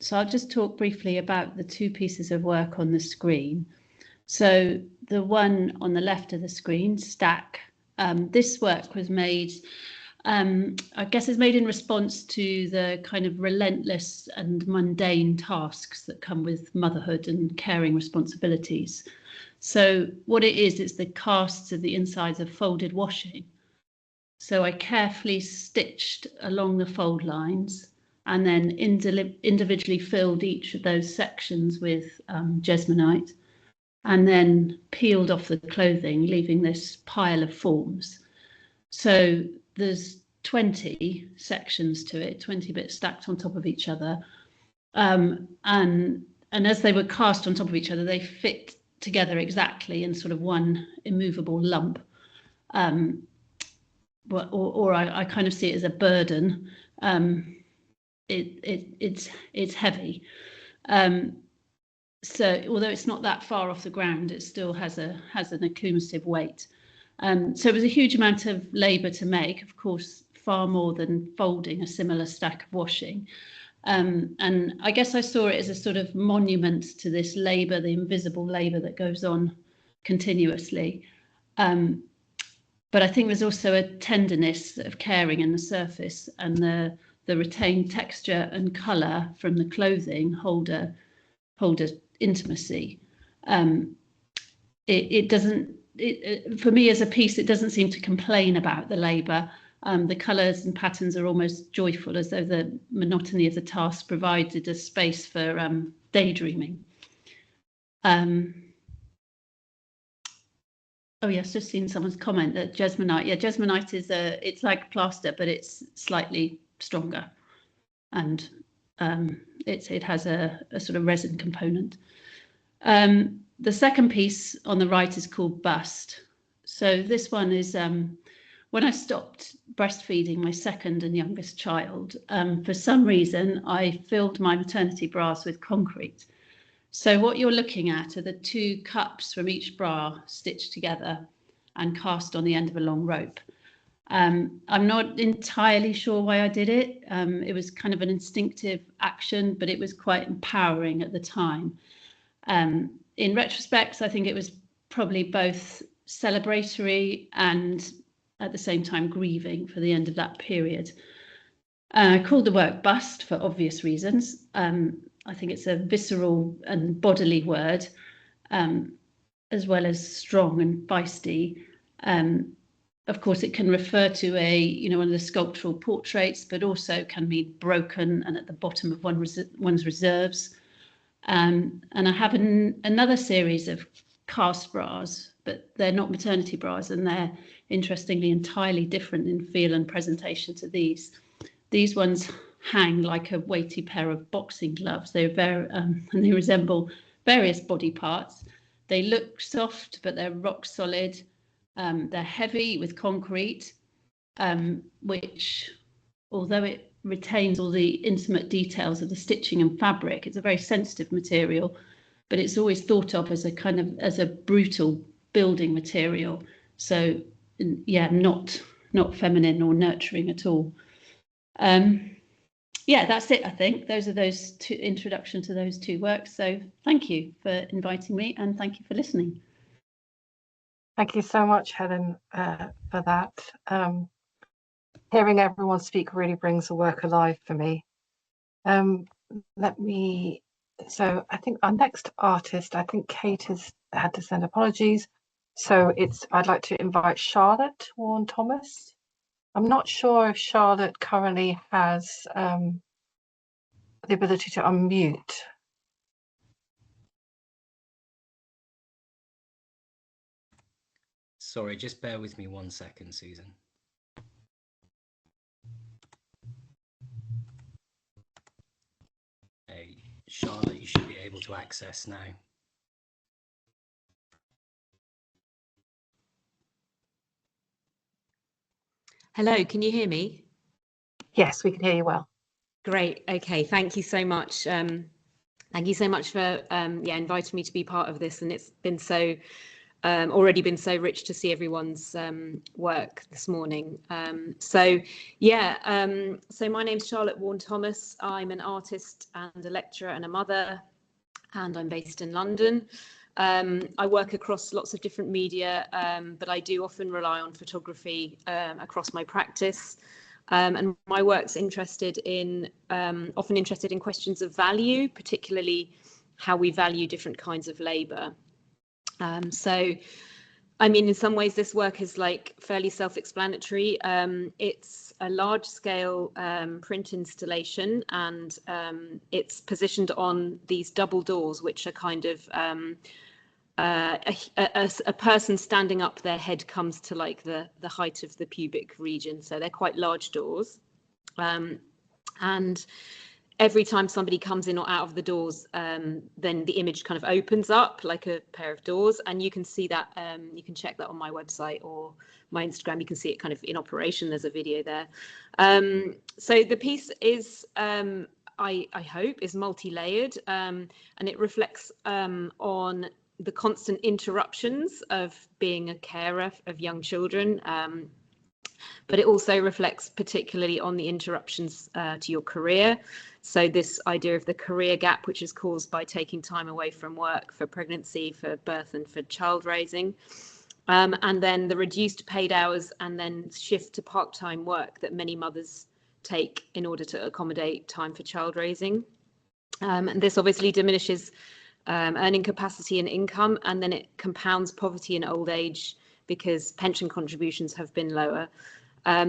So I'll just talk briefly about the 2 pieces of work on the screen. So the one on the left of the screen, Stack, this work was made I guess it's made in response to the kind of relentless and mundane tasks that come with motherhood and caring responsibilities. So what it is, it's the casts of the insides of folded washing. So I carefully stitched along the fold lines and then individually filled each of those sections with jesmonite, and then peeled off the clothing, leaving this pile of forms. So there's 20 sections to it, 20 bits stacked on top of each other. And as they were cast on top of each other, they fit together exactly in sort of one immovable lump. Or I kind of see it as a burden. It's heavy. So although it's not that far off the ground, it still has an accumulative weight. So it was a huge amount of labour to make, of course, far more than folding a similar stack of washing. And I guess I saw it as a sort of monument to this labour, the invisible labour that goes on continuously. But I think there's also a tenderness of caring in the surface, and the retained texture and colour from the clothing hold a intimacy. It doesn't. For me as a piece, it doesn't seem to complain about the labour. The colours and patterns are almost joyful, as though the monotony of the task provided a space for daydreaming. Oh yes, just seen someone's comment that jesmonite. Yeah, jesmonite is it's like plaster, but it's slightly stronger, and it has a sort of resin component. The second piece on the right is called Bust. So this one is when I stopped breastfeeding my second and youngest child. For some reason, I filled my maternity bras with concrete. So what you're looking at are the two cups from each bra stitched together and cast on the end of a long rope. I'm not entirely sure why I did it. It was kind of an instinctive action, but it was quite empowering at the time. In retrospect, I think it was probably both celebratory and at the same time grieving for the end of that period. I called the work Bust for obvious reasons. I think it's a visceral and bodily word, as well as strong and feisty. Of course, it can refer to one of the sculptural portraits, but also can mean broken and at the bottom of one's reserves. And I have another series of cast bras, but they're not maternity bras, and they're interestingly entirely different in feel and presentation to these. These ones hang like a weighty pair of boxing gloves. And they resemble various body parts. They look soft, but they're rock solid. They're heavy with concrete, which, although it retains all the intimate details of the stitching and fabric, it's a very sensitive material, but it's always thought of as a brutal building material. So yeah, not feminine or nurturing at all. Yeah, that's it, I think. Those are those two introduction to those two works. So thank you for inviting me, and thank you for listening. Thank you so much, Helen, for that. Hearing everyone speak really brings the work alive for me. So I think our next artist, I think Kate has had to send apologies. So I'd like to invite Charlotte Warren Thomas. I'm not sure if Charlotte currently has the ability to unmute. Sorry, just bear with me 1 second, Susan. Hey, Charlotte, you should be able to access now. Hello, can you hear me? Yes, we can hear you well. Great. Okay, thank you so much. Thank you so much for inviting me to be part of this, and it's been already been so rich to see everyone's work this morning. So my name's Charlotte Warren Thomas. I'm an artist and a lecturer and a mother, and I'm based in London. I work across lots of different media, but I do often rely on photography across my practice. And my work's often interested in questions of value, particularly how we value different kinds of labour. So, I mean, in some ways, this work is like fairly self-explanatory. It's a large-scale print installation, and it's positioned on these double doors, which are kind of a person standing up, their head comes to like the height of the pubic region. So they're quite large doors. And every time somebody comes in or out of the doors, then the image kind of opens up like a pair of doors, and you can see that, you can check that on my website or my Instagram. You can see it kind of in operation. There's a video there. So the piece is, I hope, is multi-layered, and it reflects on the constant interruptions of being a carer of young children. But it also reflects particularly on the interruptions to your career. So this idea of the career gap, which is caused by taking time away from work for pregnancy, for birth and for child raising. And then the reduced paid hours and then shift to part-time work that many mothers take in order to accommodate time for child raising. And this obviously diminishes earning capacity and income, and then it compounds poverty in old age because pension contributions have been lower.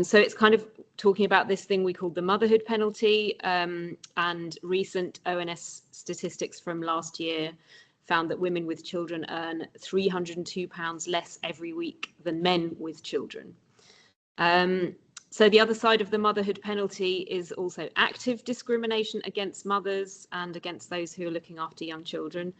So it's kind of talking about this thing we call the motherhood penalty, and recent ONS statistics from last year found that women with children earn £302 less every week than men with children. So the other side of the motherhood penalty is also active discrimination against mothers and against those who are looking after young children.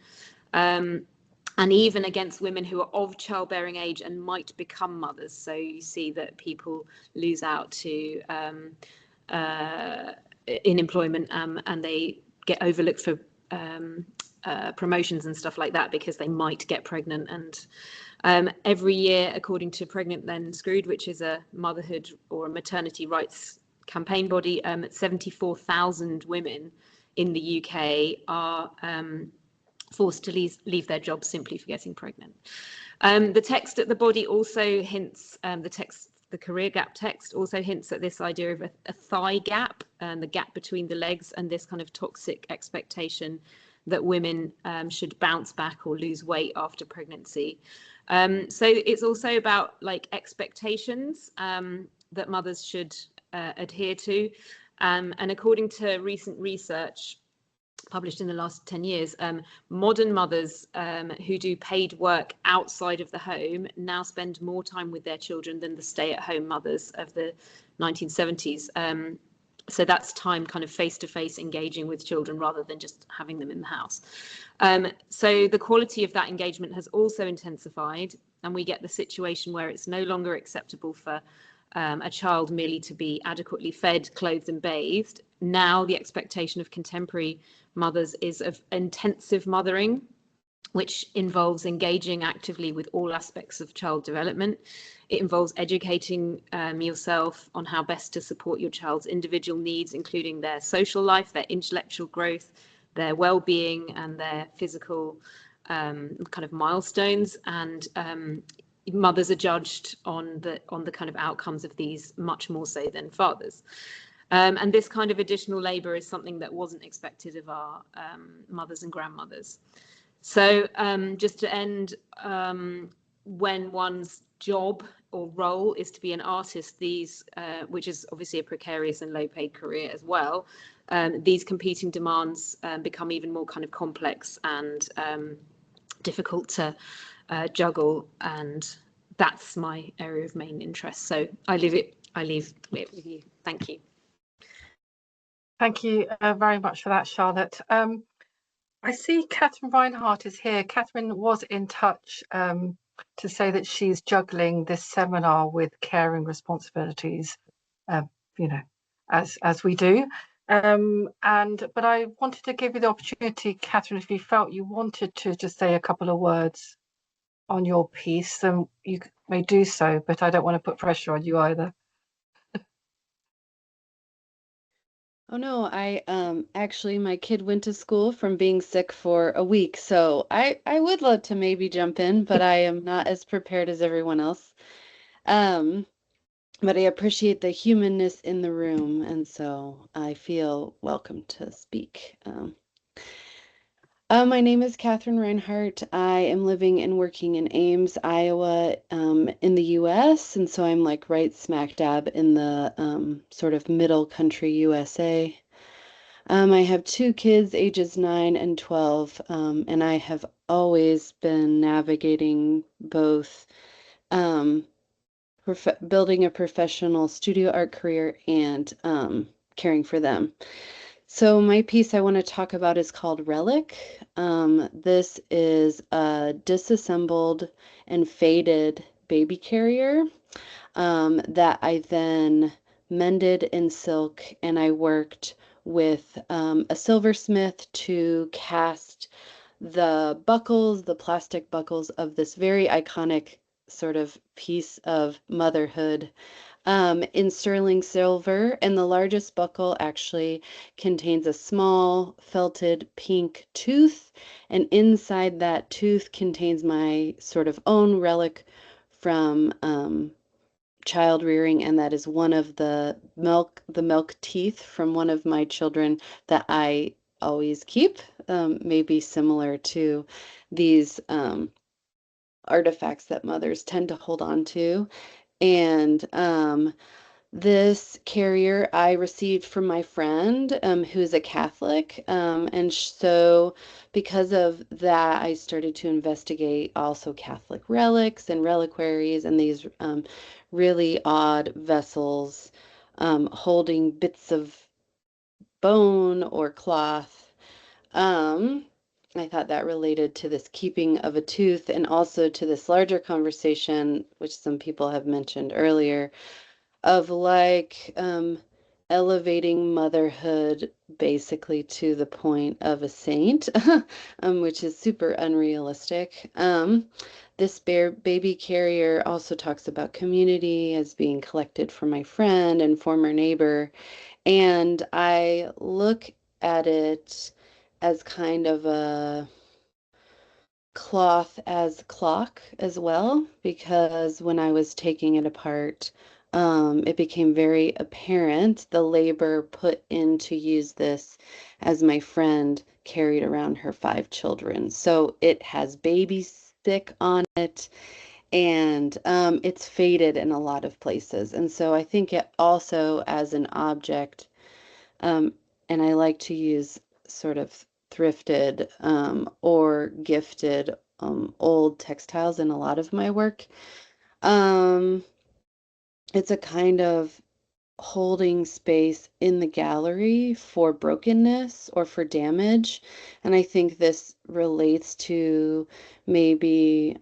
And even against women who are of childbearing age and might become mothers. So you see that people lose out to in employment, and they get overlooked for promotions and stuff like that because they might get pregnant. And every year, according to Pregnant Then Screwed, which is a motherhood or a maternity rights campaign body, 74,000 women in the UK are forced to leave their jobs simply for getting pregnant. The text at the body also hints, the career gap text also hints at this idea of a thigh gap, and the gap between the legs, and this kind of toxic expectation that women should bounce back or lose weight after pregnancy. So it's also about like expectations that mothers should adhere to. And according to recent research published in the last 10 years, modern mothers who do paid work outside of the home now spend more time with their children than the stay-at-home mothers of the 1970s. So that's time kind of face-to-face engaging with children rather than just having them in the house. So the quality of that engagement has also intensified, and we get the situation where it's no longer acceptable for a child merely to be adequately fed, clothed and bathed. Now the expectation of contemporary mothers is of intensive mothering, which involves engaging actively with all aspects of child development. It involves educating yourself on how best to support your child's individual needs, including their social life, their intellectual growth, their well-being and their physical kind of milestones. And mothers are judged on the kind of outcomes of these much more so than fathers. And this kind of additional labour is something that wasn't expected of our mothers and grandmothers. So just to end, when one's job or role is to be an artist, these, which is obviously a precarious and low-paid career as well, these competing demands become even more kind of complex and difficult to juggle, and that's my area of main interest. So I leave it with you. Thank you. Thank you very much for that, Charlotte. I see Catherine Reinhardt is here. Catherine was in touch to say that she's juggling this seminar with caring responsibilities, you know, as we do. But I wanted to give you the opportunity, Catherine, if you felt you wanted to just say a couple of words on your piece, then you may do so, but I don't want to put pressure on you either. Oh no, I actually my kid went to school from being sick for a week, so I would love to maybe jump in, but I am not as prepared as everyone else. Um, but I appreciate the humanness in the room, and so I feel welcome to speak. My name is Catherine Reinhardt. I am living and working in Ames, Iowa, in the US, and so I'm like right smack dab in the sort of middle country USA. I have two kids, ages 9 and 12, and I have always been navigating both building a professional studio art career and caring for them. So my piece I want to talk about is called Relic. This is a disassembled and faded baby carrier that I then mended in silk, and I worked with a silversmith to cast the buckles, the plastic buckles of this very iconic sort of piece of motherhood in sterling silver, and the largest buckle actually contains a small felted pink tooth, and inside that tooth contains my sort of own relic from child rearing, and that is one of the milk teeth from one of my children that I always keep, maybe similar to these artifacts that mothers tend to hold on to. And this carrier I received from my friend who's a Catholic. And so because of that, I started to investigate also Catholic relics and reliquaries and these really odd vessels holding bits of bone or cloth. I thought that related to this keeping of a tooth and also to this larger conversation, which some people have mentioned earlier, of like elevating motherhood basically to the point of a saint, which is super unrealistic. This baby carrier also talks about community as being collected from my friend and former neighbor. And I look at it as kind of a cloth as clock as well, because when I was taking it apart, it became very apparent the labor put in to use this as my friend carried around her 5 children. So it has baby stick on it, and it's faded in a lot of places. And so I think it also as an object, and I like to use sort of thrifted or gifted old textiles in a lot of my work. It's a kind of holding space in the gallery for brokenness or for damage. And I think this relates to maybe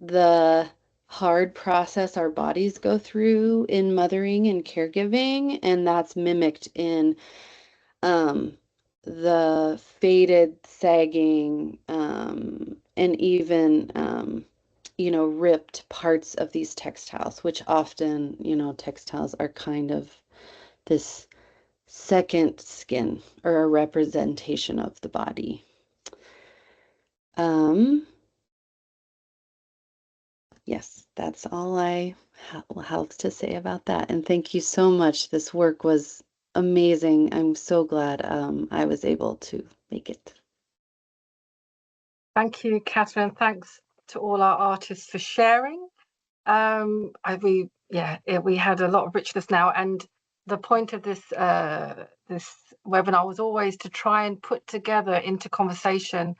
the hard process our bodies go through in mothering and caregiving, and that's mimicked in the faded, sagging, and even ripped parts of these textiles, which often, textiles are kind of this second skin or a representation of the body. Yes, that's all I have to say about that. And thank you so much. This work was amazing. I'm so glad I was able to make it. Thank you, Catherine. Thanks to all our artists for sharing. We had a lot of richness now, and the point of this webinar was always to try and put together into conversation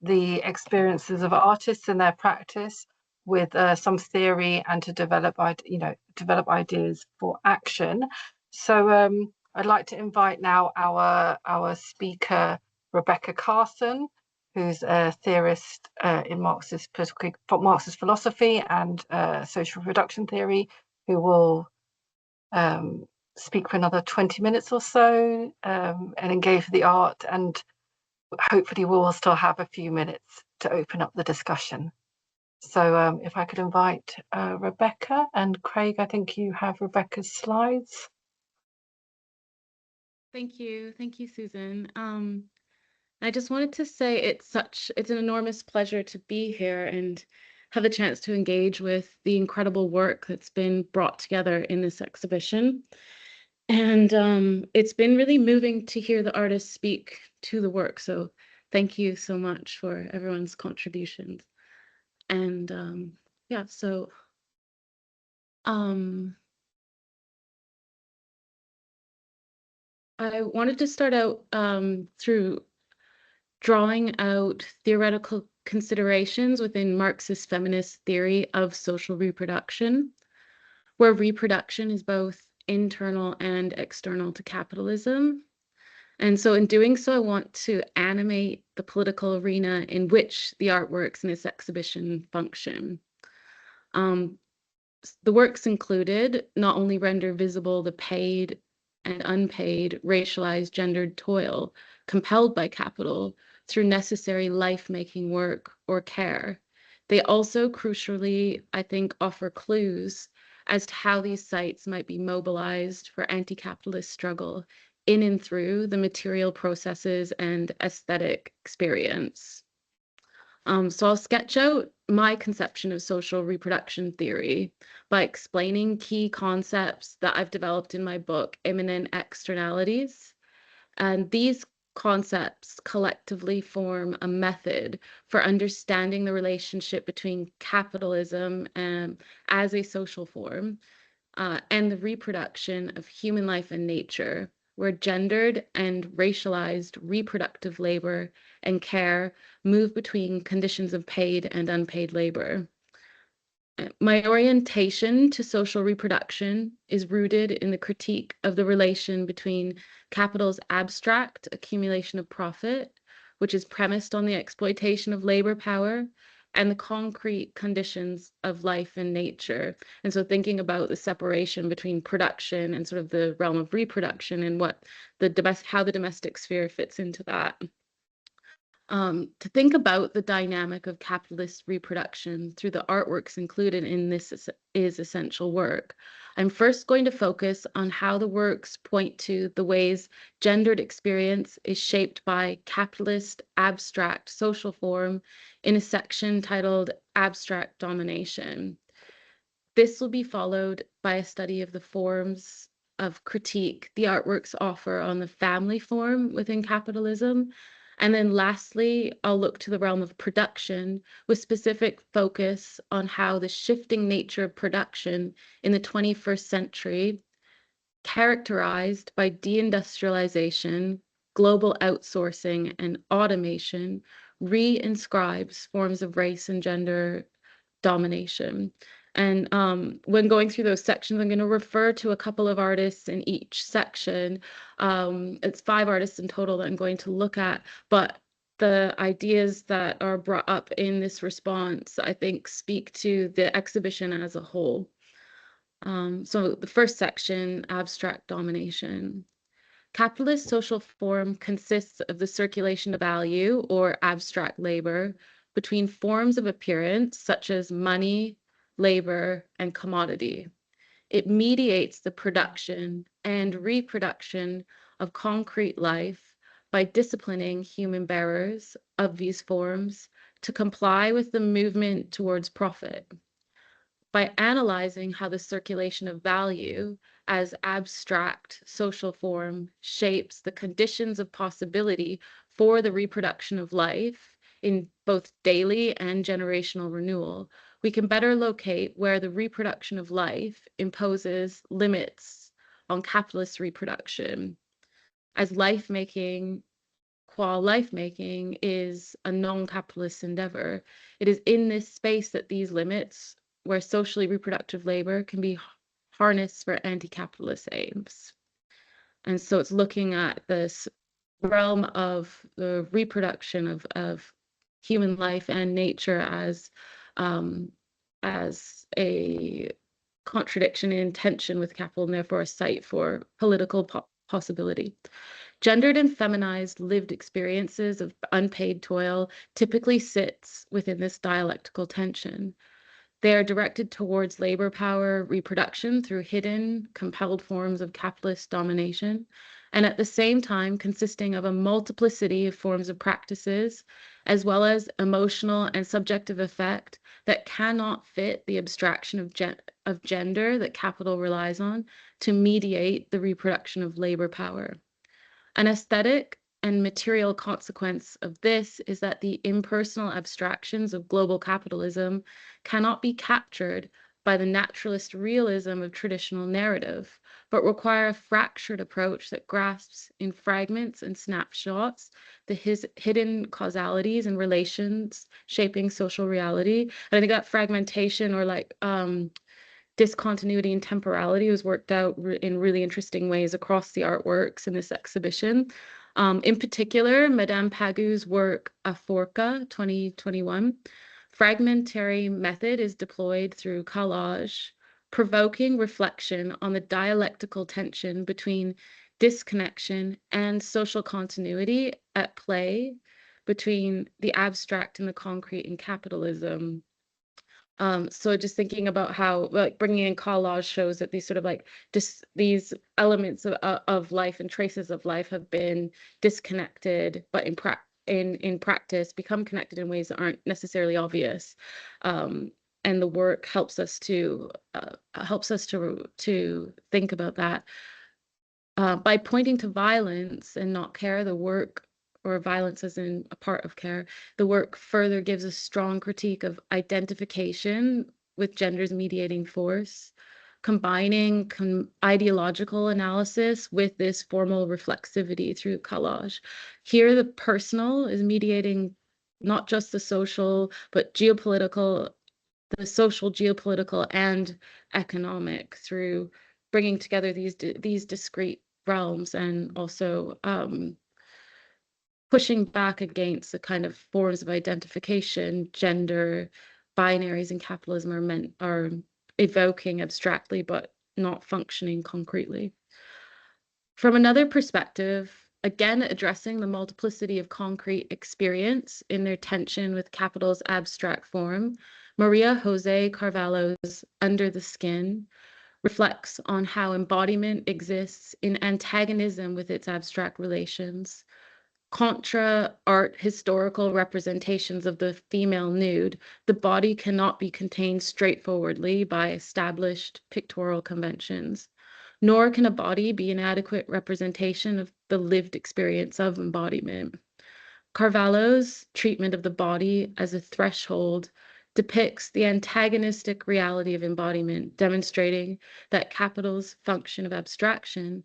the experiences of artists and their practice with some theory, and to develop ideas for action. So I'd like to invite now our speaker, Rebecca Carson, who's a theorist in Marxist philosophy and social reproduction theory, who will speak for another 20 minutes or so and engage with the art, and hopefully we'll still have a few minutes to open up the discussion. So if I could invite Rebecca, and Craig, I think you have Rebecca's slides. Thank you. Thank you, Susan. I just wanted to say it's an enormous pleasure to be here and have the chance to engage with the incredible work that's been brought together in this exhibition. And it's been really moving to hear the artists speak to the work. So thank you so much for everyone's contributions. And yeah, so I wanted to start out through drawing out theoretical considerations within Marxist feminist theory of social reproduction, where reproduction is both internal and external to capitalism. And so in doing so, I want to animate the political arena in which the artworks in this exhibition function. The works included not only render visible the paid and unpaid, racialized, gendered toil compelled by capital through necessary life-making work or care, they also crucially, I think, offer clues as to how these sites might be mobilized for anti-capitalist struggle in and through the material processes and aesthetic experience. So I'll sketch out my conception of social reproduction theory by explaining key concepts that I've developed in my book, Immanent Externalities. And these concepts collectively form a method for understanding the relationship between capitalism as a social form and the reproduction of human life and nature, where gendered and racialized reproductive labor and care move between conditions of paid and unpaid labor. My orientation to social reproduction is rooted in the critique of the relation between capital's abstract accumulation of profit, which is premised on the exploitation of labor power, and the concrete conditions of life and nature. And so thinking about the separation between production and sort of the realm of reproduction and how the domestic sphere fits into that. To think about the dynamic of capitalist reproduction through the artworks included in this is essential work. I'm first going to focus on how the works point to the ways gendered experience is shaped by capitalist abstract social form in a section titled Abstract Domination. This will be followed by a study of the forms of critique the artworks offer on the family form within capitalism. And then lastly, I'll look to the realm of production with specific focus on how the shifting nature of production in the 21st century, characterized by deindustrialization, global outsourcing, and automation, reinscribes forms of race and gender domination. And when going through those sections, I'm going to refer to a couple of artists in each section. It's 5 artists in total that I'm going to look at, but the ideas that are brought up in this response, I think, speak to the exhibition as a whole. So the first section, abstract domination. Capitalist social form consists of the circulation of value or abstract labor between forms of appearance such as money, labor, and commodity. It mediates the production and reproduction of concrete life by disciplining human bearers of these forms to comply with the movement towards profit. By analyzing how the circulation of value as abstract social form shapes the conditions of possibility for the reproduction of life in both daily and generational renewal, we can better locate where the reproduction of life imposes limits on capitalist reproduction, as life-making, qua life-making, is a non-capitalist endeavor. It is in this space that these limits, where socially reproductive labor can be harnessed for anti-capitalist aims. And so it's looking at this realm of the reproduction of human life and nature as a contradiction in tension with capital, and therefore a site for political possibility. Gendered and feminized lived experiences of unpaid toil typically sits within this dialectical tension. They are directed towards labor power reproduction through hidden, compelled forms of capitalist domination, and at the same time consisting of a multiplicity of forms of practices, as well as emotional and subjective effect that cannot fit the abstraction of gender that capital relies on to mediate the reproduction of labor power. An aesthetic and material consequence of this is that the impersonal abstractions of global capitalism cannot be captured by the naturalist realism of traditional narrative, but require a fractured approach that grasps in fragments and snapshots the hidden causalities and relations shaping social reality. And I think that fragmentation or like discontinuity and temporality was worked out in really interesting ways across the artworks in this exhibition. In particular, Madame Pagu's work Aforca 2021, fragmentary method is deployed through collage, provoking reflection on the dialectical tension between disconnection and social continuity at play between the abstract and the concrete in capitalism. So just thinking about how like bringing in collage shows that these sort of like these elements of life and traces of life have been disconnected, but in practice become connected in ways that aren't necessarily obvious. And the work helps us to think about that. By pointing to violence and not care, the work, or violence as in a part of care, the work further gives a strong critique of identification with gender's mediating force, combining ideological analysis with this formal reflexivity through collage. Here, the personal is mediating not just the social, but geopolitical, the social, geopolitical, and economic through bringing together these discrete realms and also pushing back against the kind of forms of identification, gender, binaries in capitalism are evoking abstractly but not functioning concretely. From another perspective, again addressing the multiplicity of concrete experience in their tension with capital's abstract form, Maria Jose Carvalho's Under the Skin reflects on how embodiment exists in antagonism with its abstract relations. Contra art historical representations of the female nude, the body cannot be contained straightforwardly by established pictorial conventions, nor can a body be an adequate representation of the lived experience of embodiment. Carvalho's treatment of the body as a threshold depicts the antagonistic reality of embodiment, demonstrating that capital's function of abstraction,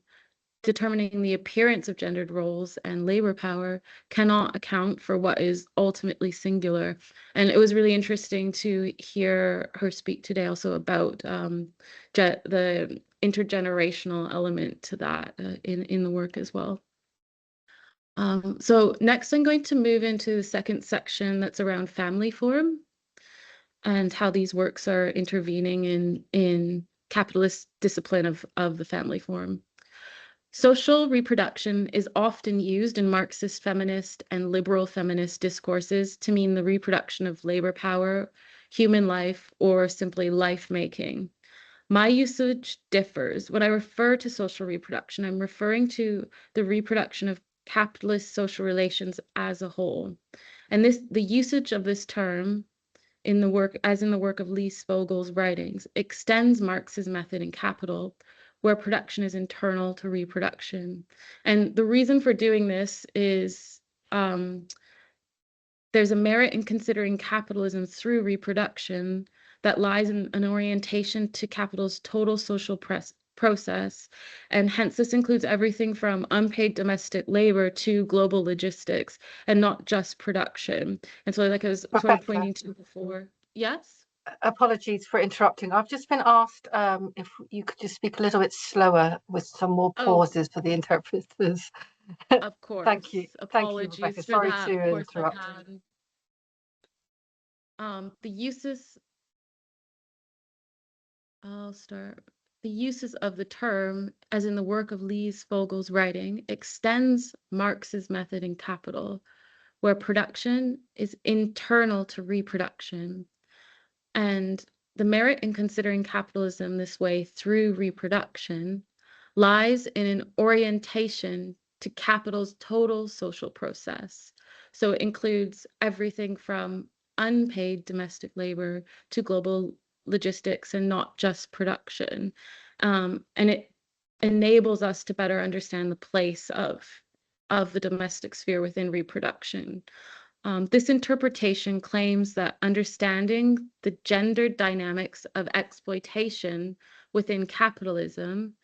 determining the appearance of gendered roles and labor power, cannot account for what is ultimately singular. And it was really interesting to hear her speak today also about the intergenerational element to that in the work as well. So next I'm going to move into the second section that's around family form and how these works are intervening in capitalist discipline of the family form. Social reproduction is often used in Marxist feminist and liberal feminist discourses to mean the reproduction of labor power, human life, or simply life-making. My usage differs. When I refer to social reproduction, I'm referring to the reproduction of capitalist social relations as a whole. And the usage of this term in the work of Lise Vogel's writings extends Marx's method in Capital, where production is internal to reproduction. And the reason for doing this is there's a merit in considering capitalism through reproduction that lies in an orientation to capital's total social process. And hence this includes everything from unpaid domestic labor to global logistics and not just production. And so like I was sort of pointing to before. Yes? Apologies for interrupting. I've just been asked if you could just speak a little bit slower with some more pauses for the interpreters. Of course. Thank you. Apologies Thank you, Rebecca. for Sorry that. to Of course interrupt. The uses. I'll start. The uses of the term, as in the work of Lise Vogel's writing, extends Marx's method in Capital, where production is internal to reproduction. And the merit in considering capitalism this way through reproduction lies in an orientation to capital's total social process. So it includes everything from unpaid domestic labor to global logistics and not just production. And it enables us to better understand the place of the domestic sphere within reproduction. This interpretation claims that understanding the gendered dynamics of exploitation within capitalism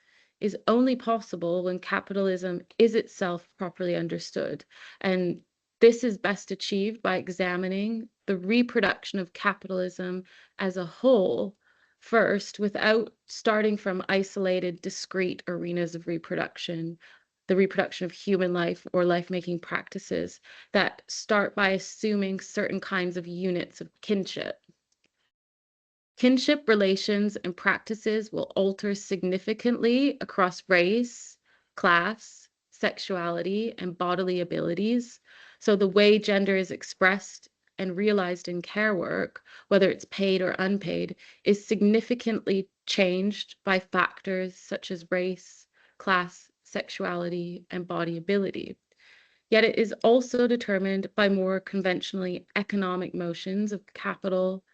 is only possible when capitalism is itself properly understood. And this is best achieved by examining the reproduction of capitalism as a whole first, without starting from isolated, discrete arenas of reproduction, the reproduction of human life or life-making practices that start by assuming certain kinds of units of kinship. Kinship relations and practices will alter significantly across race, class, sexuality, and bodily abilities. So the way gender is expressed and realized in care work, whether it's paid or unpaid, is significantly changed by factors such as race, class, sexuality, and body ability. Yet it is also determined by more conventionally economic motions of capital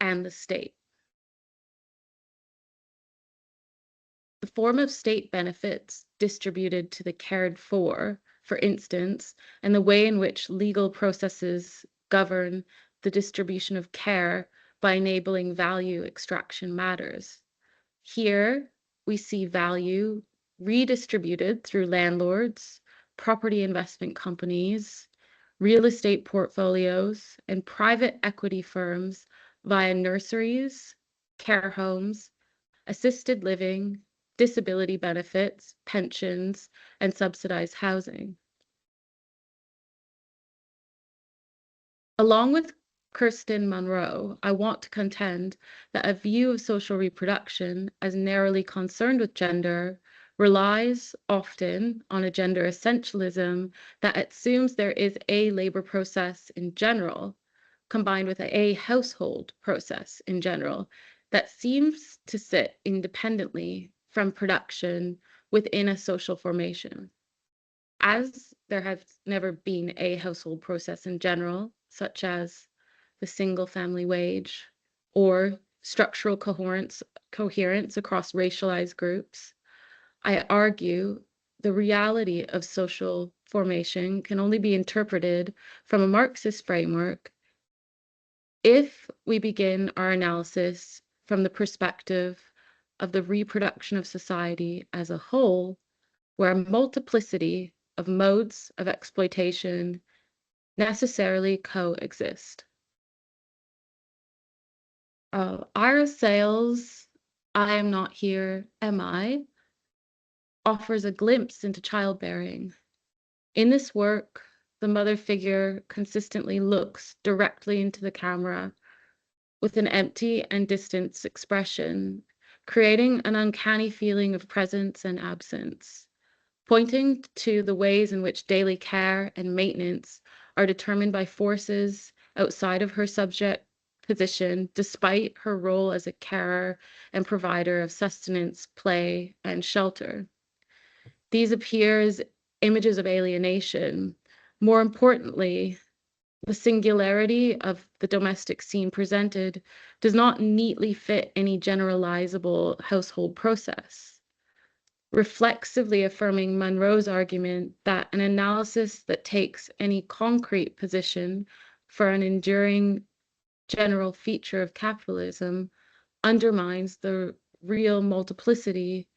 and the state. The form of state benefits distributed to the cared for instance, and the way in which legal processes govern the distribution of care by enabling value extraction matters. Here, we see value redistributed through landlords, property investment companies, real estate portfolios, and private equity firms via nurseries, care homes, assisted living, disability benefits, pensions, and subsidized housing. Along with Kirsten Monroe, I want to contend that a view of social reproduction as narrowly concerned with gender relies often on a gender essentialism that assumes there is a labor process in general, combined with a household process in general, that seems to sit independently from production within a social formation. As there has never been a household process in general, such as the single family wage or structural coherence across racialized groups, I argue the reality of social formation can only be interpreted from a Marxist framework if we begin our analysis from the perspective of the reproduction of society as a whole, where a multiplicity of modes of exploitation necessarily coexist. Ira Sales' I Am Not Here, Am I? Offers a glimpse into childbearing. In this work, the mother figure consistently looks directly into the camera with an empty and distant expression, creating an uncanny feeling of presence and absence, pointing to the ways in which daily care and maintenance are determined by forces outside of her subject position, despite her role as a carer and provider of sustenance, play, and shelter. These appear as images of alienation. More importantly, the singularity of the domestic scene presented does not neatly fit any generalizable household process, reflexively affirming Monroe's argument that an analysis that takes any concrete position for an enduring general feature of capitalism undermines the real multiplicity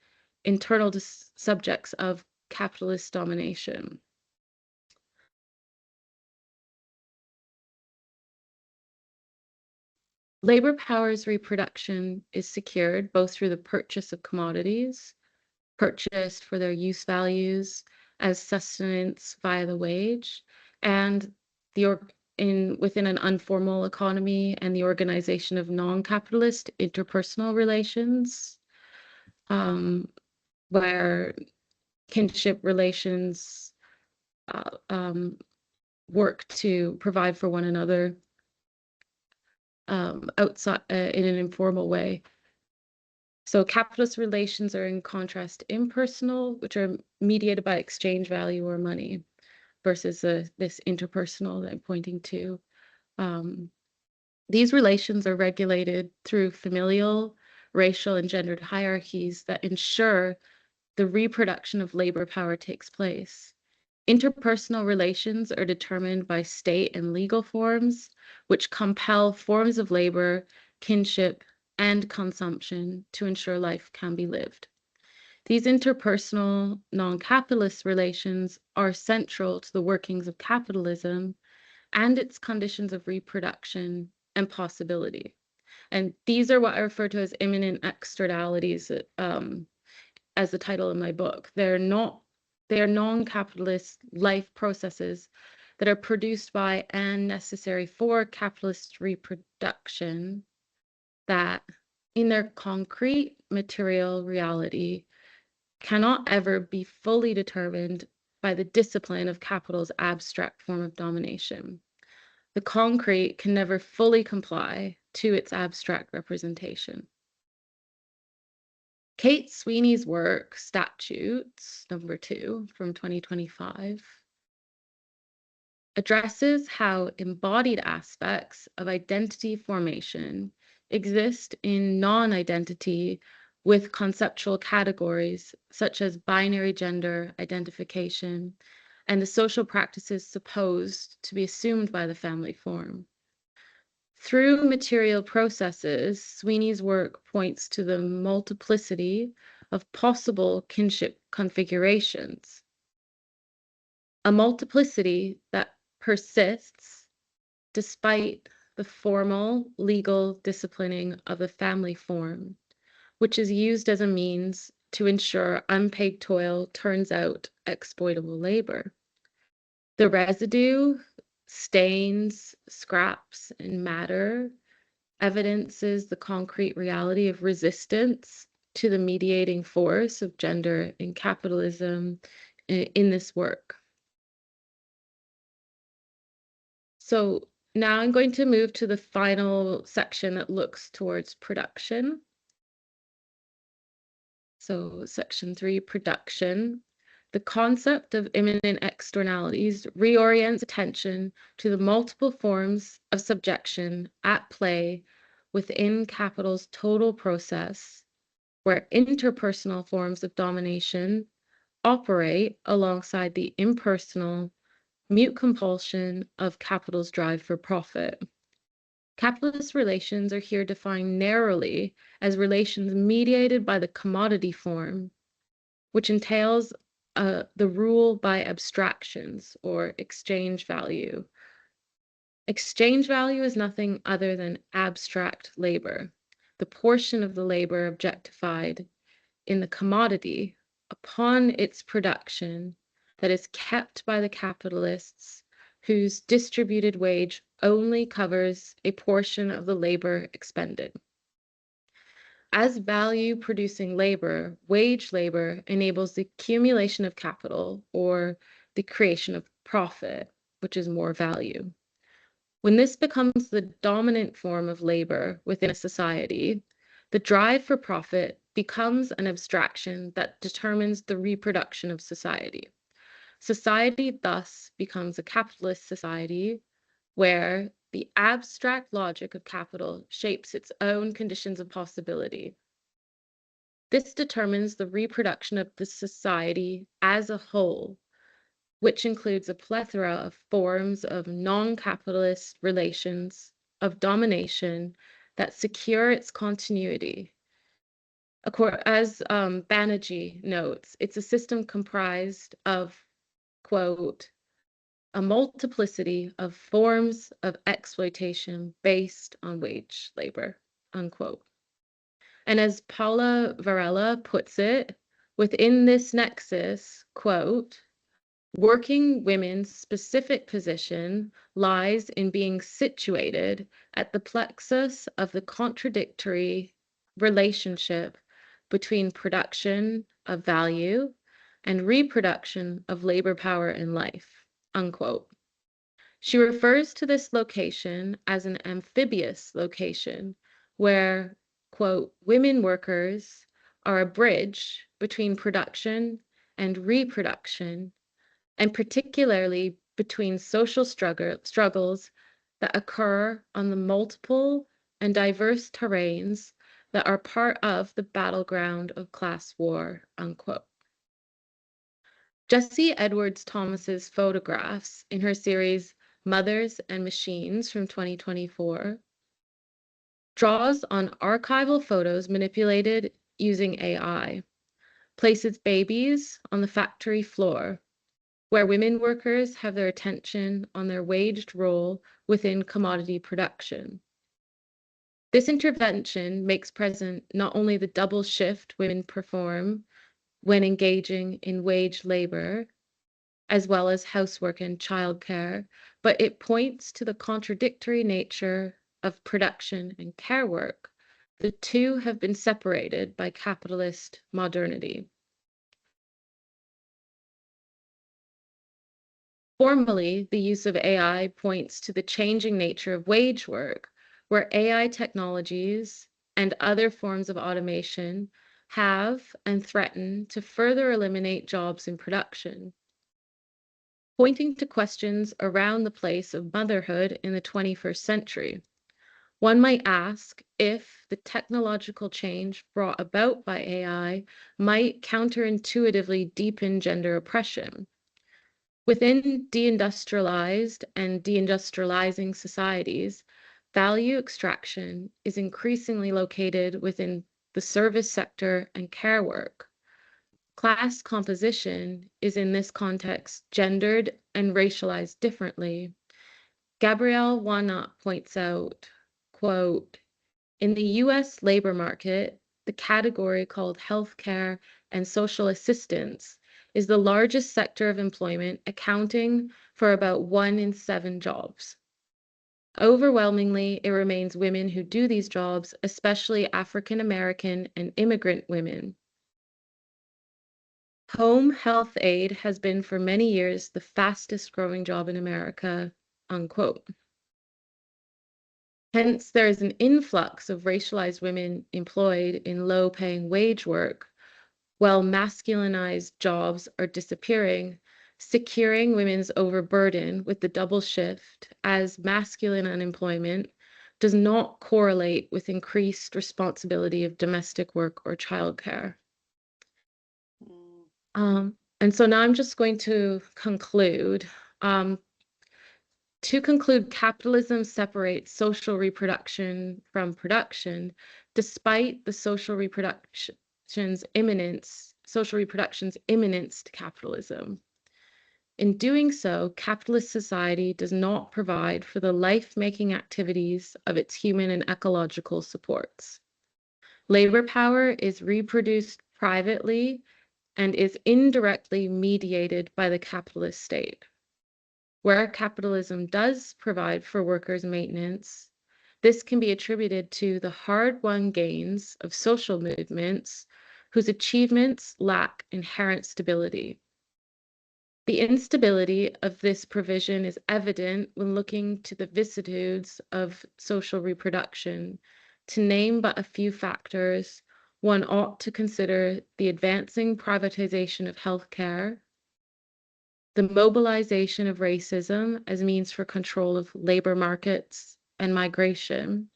internal subjects of capitalist domination. Labor power's reproduction is secured both through the purchase of commodities, purchased for their use values as sustenance via the wage, and within an informal economy and the organization of non-capitalist interpersonal relations, where kinship relations work to provide for one another outside in an informal way. So capitalist relations are in contrast impersonal, which are mediated by exchange value or money, versus this interpersonal that I'm pointing to. These relations are regulated through familial, racial, and gendered hierarchies that ensure the reproduction of labor power takes place. Interpersonal relations are determined by state and legal forms, which compel forms of labor, kinship, and consumption to ensure life can be lived. These interpersonal, non-capitalist relations are central to the workings of capitalism and its conditions of reproduction and possibility. And these are what I refer to as immanent externalities, as the title of my book. They are non-capitalist life processes that are produced by and necessary for capitalist reproduction that, in their concrete material reality, cannot ever be fully determined by the discipline of capital's abstract form of domination. The concrete can never fully comply to its abstract representation. Kate Sweeney's work, Statutes, #2 from 2025, addresses how embodied aspects of identity formation exist in non-identity with conceptual categories such as binary gender identification and the social practices supposed to be assumed by the family form. Through material processes, Sweeney's work points to the multiplicity of possible kinship configurations, a multiplicity that persists despite the formal legal disciplining of the family form, which is used as a means to ensure unpaid toil turns out exploitable labor. The residue, stains, scraps, and matter evidences the concrete reality of resistance to the mediating force of gender and capitalism in this work. So now I'm going to move to the final section that looks towards production. So section 3, production. The concept of immanent externalities reorients attention to the multiple forms of subjection at play within capital's total process, where interpersonal forms of domination operate alongside the impersonal, mute compulsion of capital's drive for profit. Capitalist relations are here defined narrowly as relations mediated by the commodity form, which entails the rule by abstractions or exchange value. Exchange value is nothing other than abstract labor, the portion of the labor objectified in the commodity upon its production that is kept by the capitalists whose distributed wage only covers a portion of the labor expended. As value-producing labor, wage labor enables the accumulation of capital or the creation of profit, which is more value. When this becomes the dominant form of labor within a society, the drive for profit becomes an abstraction that determines the reproduction of society. Society thus becomes a capitalist society where the abstract logic of capital shapes its own conditions of possibility. This determines the reproduction of the society as a whole, which includes a plethora of forms of non-capitalist relations of domination that secure its continuity. As Banerjee notes, it's a system comprised of, quote, a multiplicity of forms of exploitation based on wage labor, unquote. And as Paula Varela puts it, within this nexus, quote, working women's specific position lies in being situated at the plexus of the contradictory relationship between production of value and reproduction of labor power in life, unquote. She refers to this location as an amphibious location where quote, women workers are a bridge between production and reproduction, and particularly between social struggles that occur on the multiple and diverse terrains that are part of the battleground of class war, unquote. Jessie Edwards Thomas's photographs in her series Mothers and Machines from 2024 draws on archival photos manipulated using AI, places babies on the factory floor, where women workers have their attention on their waged role within commodity production. This intervention makes present not only the double shift women perform when engaging in wage labor, as well as housework and childcare, but it points to the contradictory nature of production and care work. The two have been separated by capitalist modernity. Formally, the use of AI points to the changing nature of wage work, where AI technologies and other forms of automation have and threaten to further eliminate jobs in production. Pointing to questions around the place of motherhood in the 21st century, one might ask if the technological change brought about by AI might counterintuitively deepen gender oppression. Within deindustrialized and deindustrializing societies, value extraction is increasingly located within the service sector and care work. Class composition is in this context gendered and racialized differently. Gabrielle Wanat points out, quote, in the US labor market, the category called healthcare and social assistance is the largest sector of employment, accounting for about 1 in 7 jobs. Overwhelmingly, it remains women who do these jobs, especially African American and immigrant women. Home health aide has been for many years the fastest growing job in America, unquote. Hence, there is an influx of racialized women employed in low-paying wage work, while masculinized jobs are disappearing, securing women's overburden with the double shift, as masculine unemployment does not correlate with increased responsibility of domestic work or childcare. And so now I'm just going to conclude. To conclude, capitalism separates social reproduction from production, despite the social reproduction's imminence to capitalism. In doing so, capitalist society does not provide for the life-making activities of its human and ecological supports. Labor power is reproduced privately and is indirectly mediated by the capitalist state. Where capitalism does provide for workers' maintenance, this can be attributed to the hard-won gains of social movements whose achievements lack inherent stability. The instability of this provision is evident when looking to the vicissitudes of social reproduction. To name but a few factors, one ought to consider the advancing privatization of healthcare, the mobilization of racism as means for control of labor markets and migration,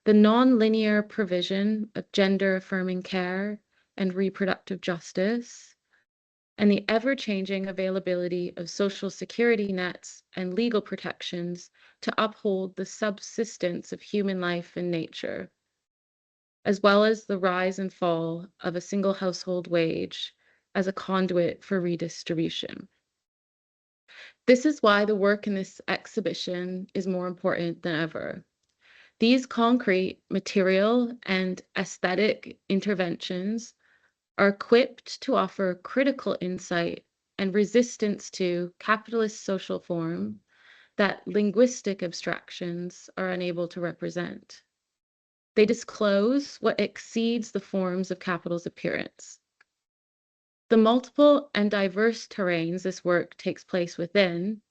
the non-linear provision of gender-affirming care and reproductive justice, and the ever-changing availability of social security nets and legal protections to uphold the subsistence of human life and nature, as well as the rise and fall of a single household wage as a conduit for redistribution. This is why the work in this exhibition is more important than ever. These concrete, material, and aesthetic interventions are equipped to offer critical insight and resistance to capitalist social form that linguistic abstractions are unable to represent. They disclose what exceeds the forms of capital's appearance. The multiple and diverse terrains this work takes place within,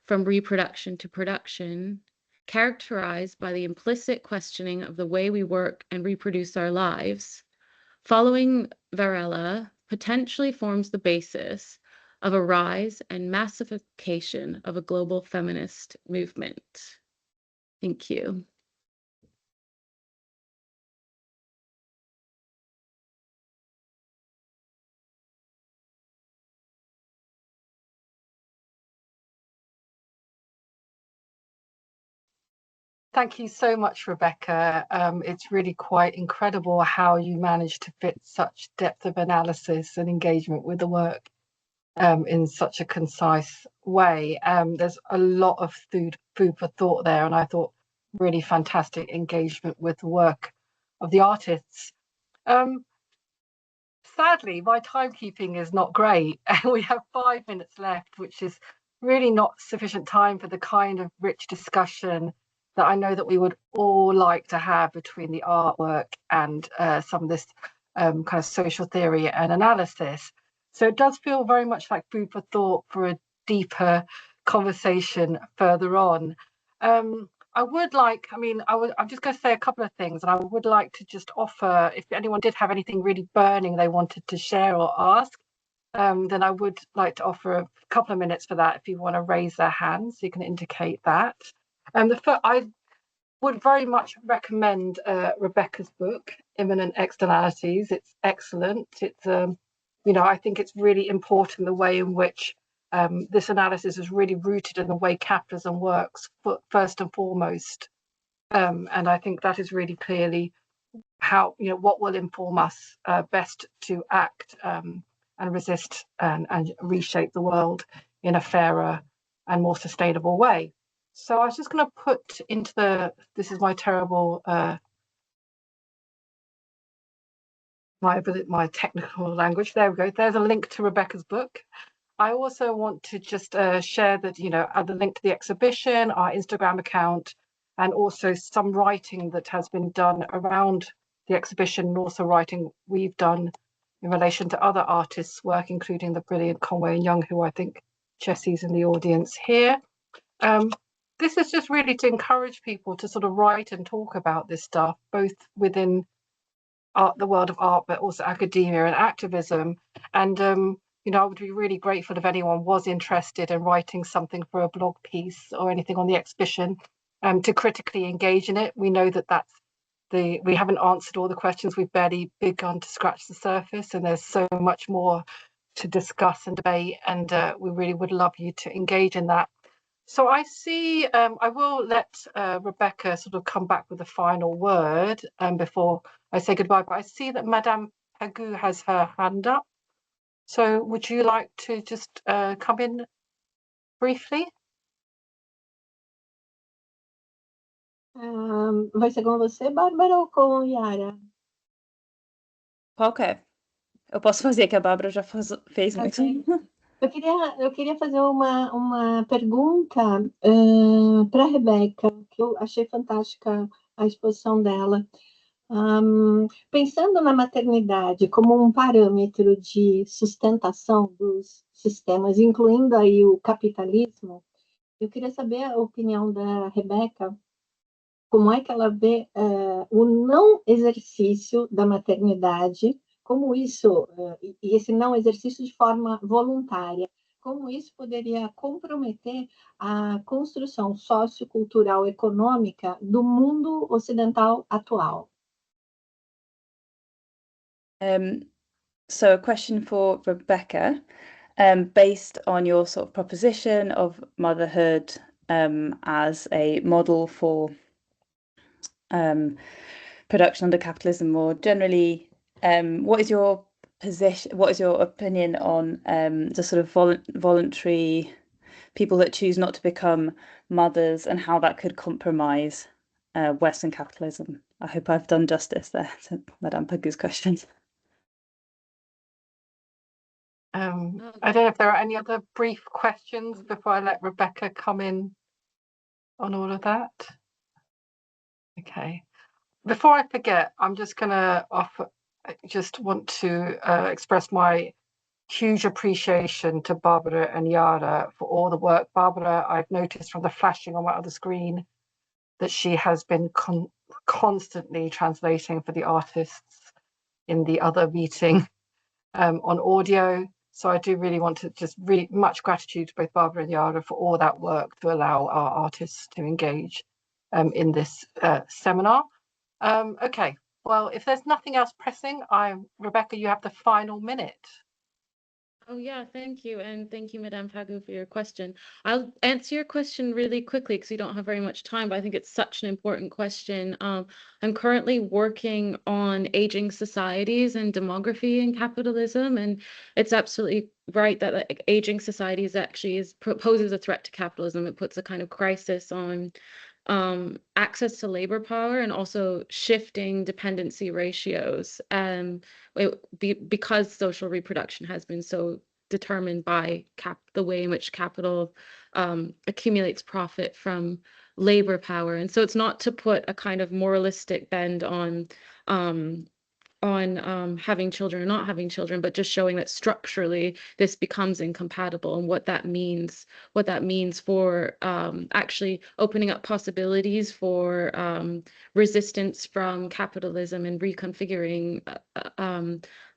from reproduction to production, characterized by the implicit questioning of the way we work and reproduce our lives, following Varela potentially forms the basis of a rise and massification of a global feminist movement. Thank you. Thank you so much, Rebecca. It's really quite incredible how you managed to fit such depth of analysis and engagement with the work in such a concise way. There's a lot of food for thought there, and I thought really fantastic engagement with the work of the artists. Sadly, my timekeeping is not great, and we have 5 minutes left, which is really not sufficient time for the kind of rich discussion that I know that we would all like to have between the artwork and some of this kind of social theory and analysis. So it does feel very much like food for thought for a deeper conversation further on. I would like, I'm just going to say a couple of things, and I would like to just offer, if anyone did have anything really burning they wanted to share or ask, then I would like to offer a couple of minutes for that if you want to raise their hands, so you can indicate that. I would very much recommend Rebecca's book, Immanent Externalities. It's excellent. It's, I think it's really important the way in which this analysis is really rooted in the way capitalism works, first and foremost. And I think that is really clearly how, what will inform us best to act and resist and reshape the world in a fairer and more sustainable way. So I was just going to put into this is my terrible, my technical language. There we go. There's a link to Rebecca's book. I also want to just share that, add the link to the exhibition, our Instagram account, and also some writing that has been done around the exhibition, and also writing we've done in relation to other artists' work, including the brilliant Conway and Young, who I think Jesse's in the audience here. This is just really to encourage people to sort of write and talk about this stuff, both within the world of art, but also academia and activism. And I would be really grateful if anyone was interested in writing something for a blog piece or anything on the exhibition, to critically engage in it. We know that we haven't answered all the questions. We've barely begun to scratch the surface, and there's so much more to discuss and debate, and we really would love you to engage in that. So I see, I will let Rebecca sort of come back with the final word before I say goodbye, but I see that Madame Pagou has her hand up. So would you like to just come in briefly? Vai ser com você, Bárbara, ou com Yara? Ok. Eu posso fazer, que a Bárbara já fez muito. Eu queria fazer uma pergunta para a Rebeca, que eu achei fantástica a exposição dela. Pensando na maternidade como um parâmetro de sustentação dos sistemas, incluindo aí o capitalismo, eu queria saber a opinião da Rebeca, como é que ela vê o não exercício da maternidade, como isso, e esse não exercício de forma voluntária, como isso poderia comprometer a construção sociocultural econômica do mundo ocidental atual. So a question for Rebecca, based on your sort of proposition of motherhood as a model for production under capitalism more generally, what is your position? What is your opinion on the sort of voluntary people that choose not to become mothers, and how that could compromise Western capitalism? I hope I've done justice there to Madame Pagou's questions. I don't know if there are any other brief questions before I let Rebecca come in on all of that. Okay. Before I forget, I'm just going to want to express my huge appreciation to Barbara and Yara for all the work. Barbara, I've noticed from the flashing on my other screen that she has been constantly translating for the artists in the other meeting on audio. So I do really want to just really much gratitude to both Barbara and Yara for all that work to allow our artists to engage in this seminar. Okay, well, if there's nothing else pressing, Rebecca, you have the final minute. Oh yeah, thank you. And thank you, Madame Fagu, for your question. I'll answer your question really quickly because we don't have very much time, but I think it's such an important question. I'm currently working on aging societies and demography and capitalism, and it's absolutely right that like, aging societies actually poses a threat to capitalism. It puts a kind of crisis on access to labor power and also shifting dependency ratios. Because social reproduction has been so determined by the way in which capital accumulates profit from labor power. And so it's not to put a kind of moralistic bend on having children or not having children, but just showing that structurally this becomes incompatible, and what that means for actually opening up possibilities for resistance from capitalism and reconfiguring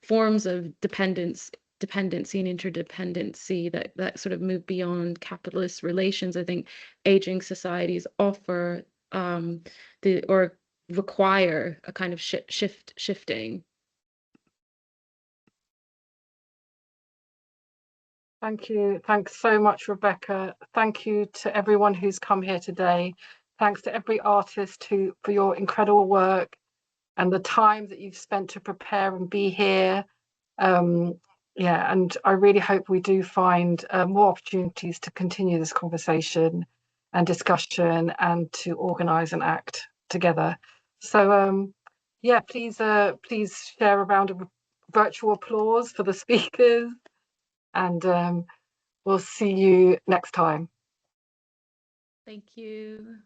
forms of dependency and interdependency that sort of move beyond capitalist relations. I think aging societies offer require a kind of shifting. Thank you. Thanks so much, Rebecca. Thank you to everyone who's come here today. Thanks to every artist for your incredible work and the time that you've spent to prepare and be here. Yeah, and I really hope we do find more opportunities to continue this conversation and discussion and to organize and act together. So yeah, please share a round of virtual applause for the speakers, and we'll see you next time. Thank you.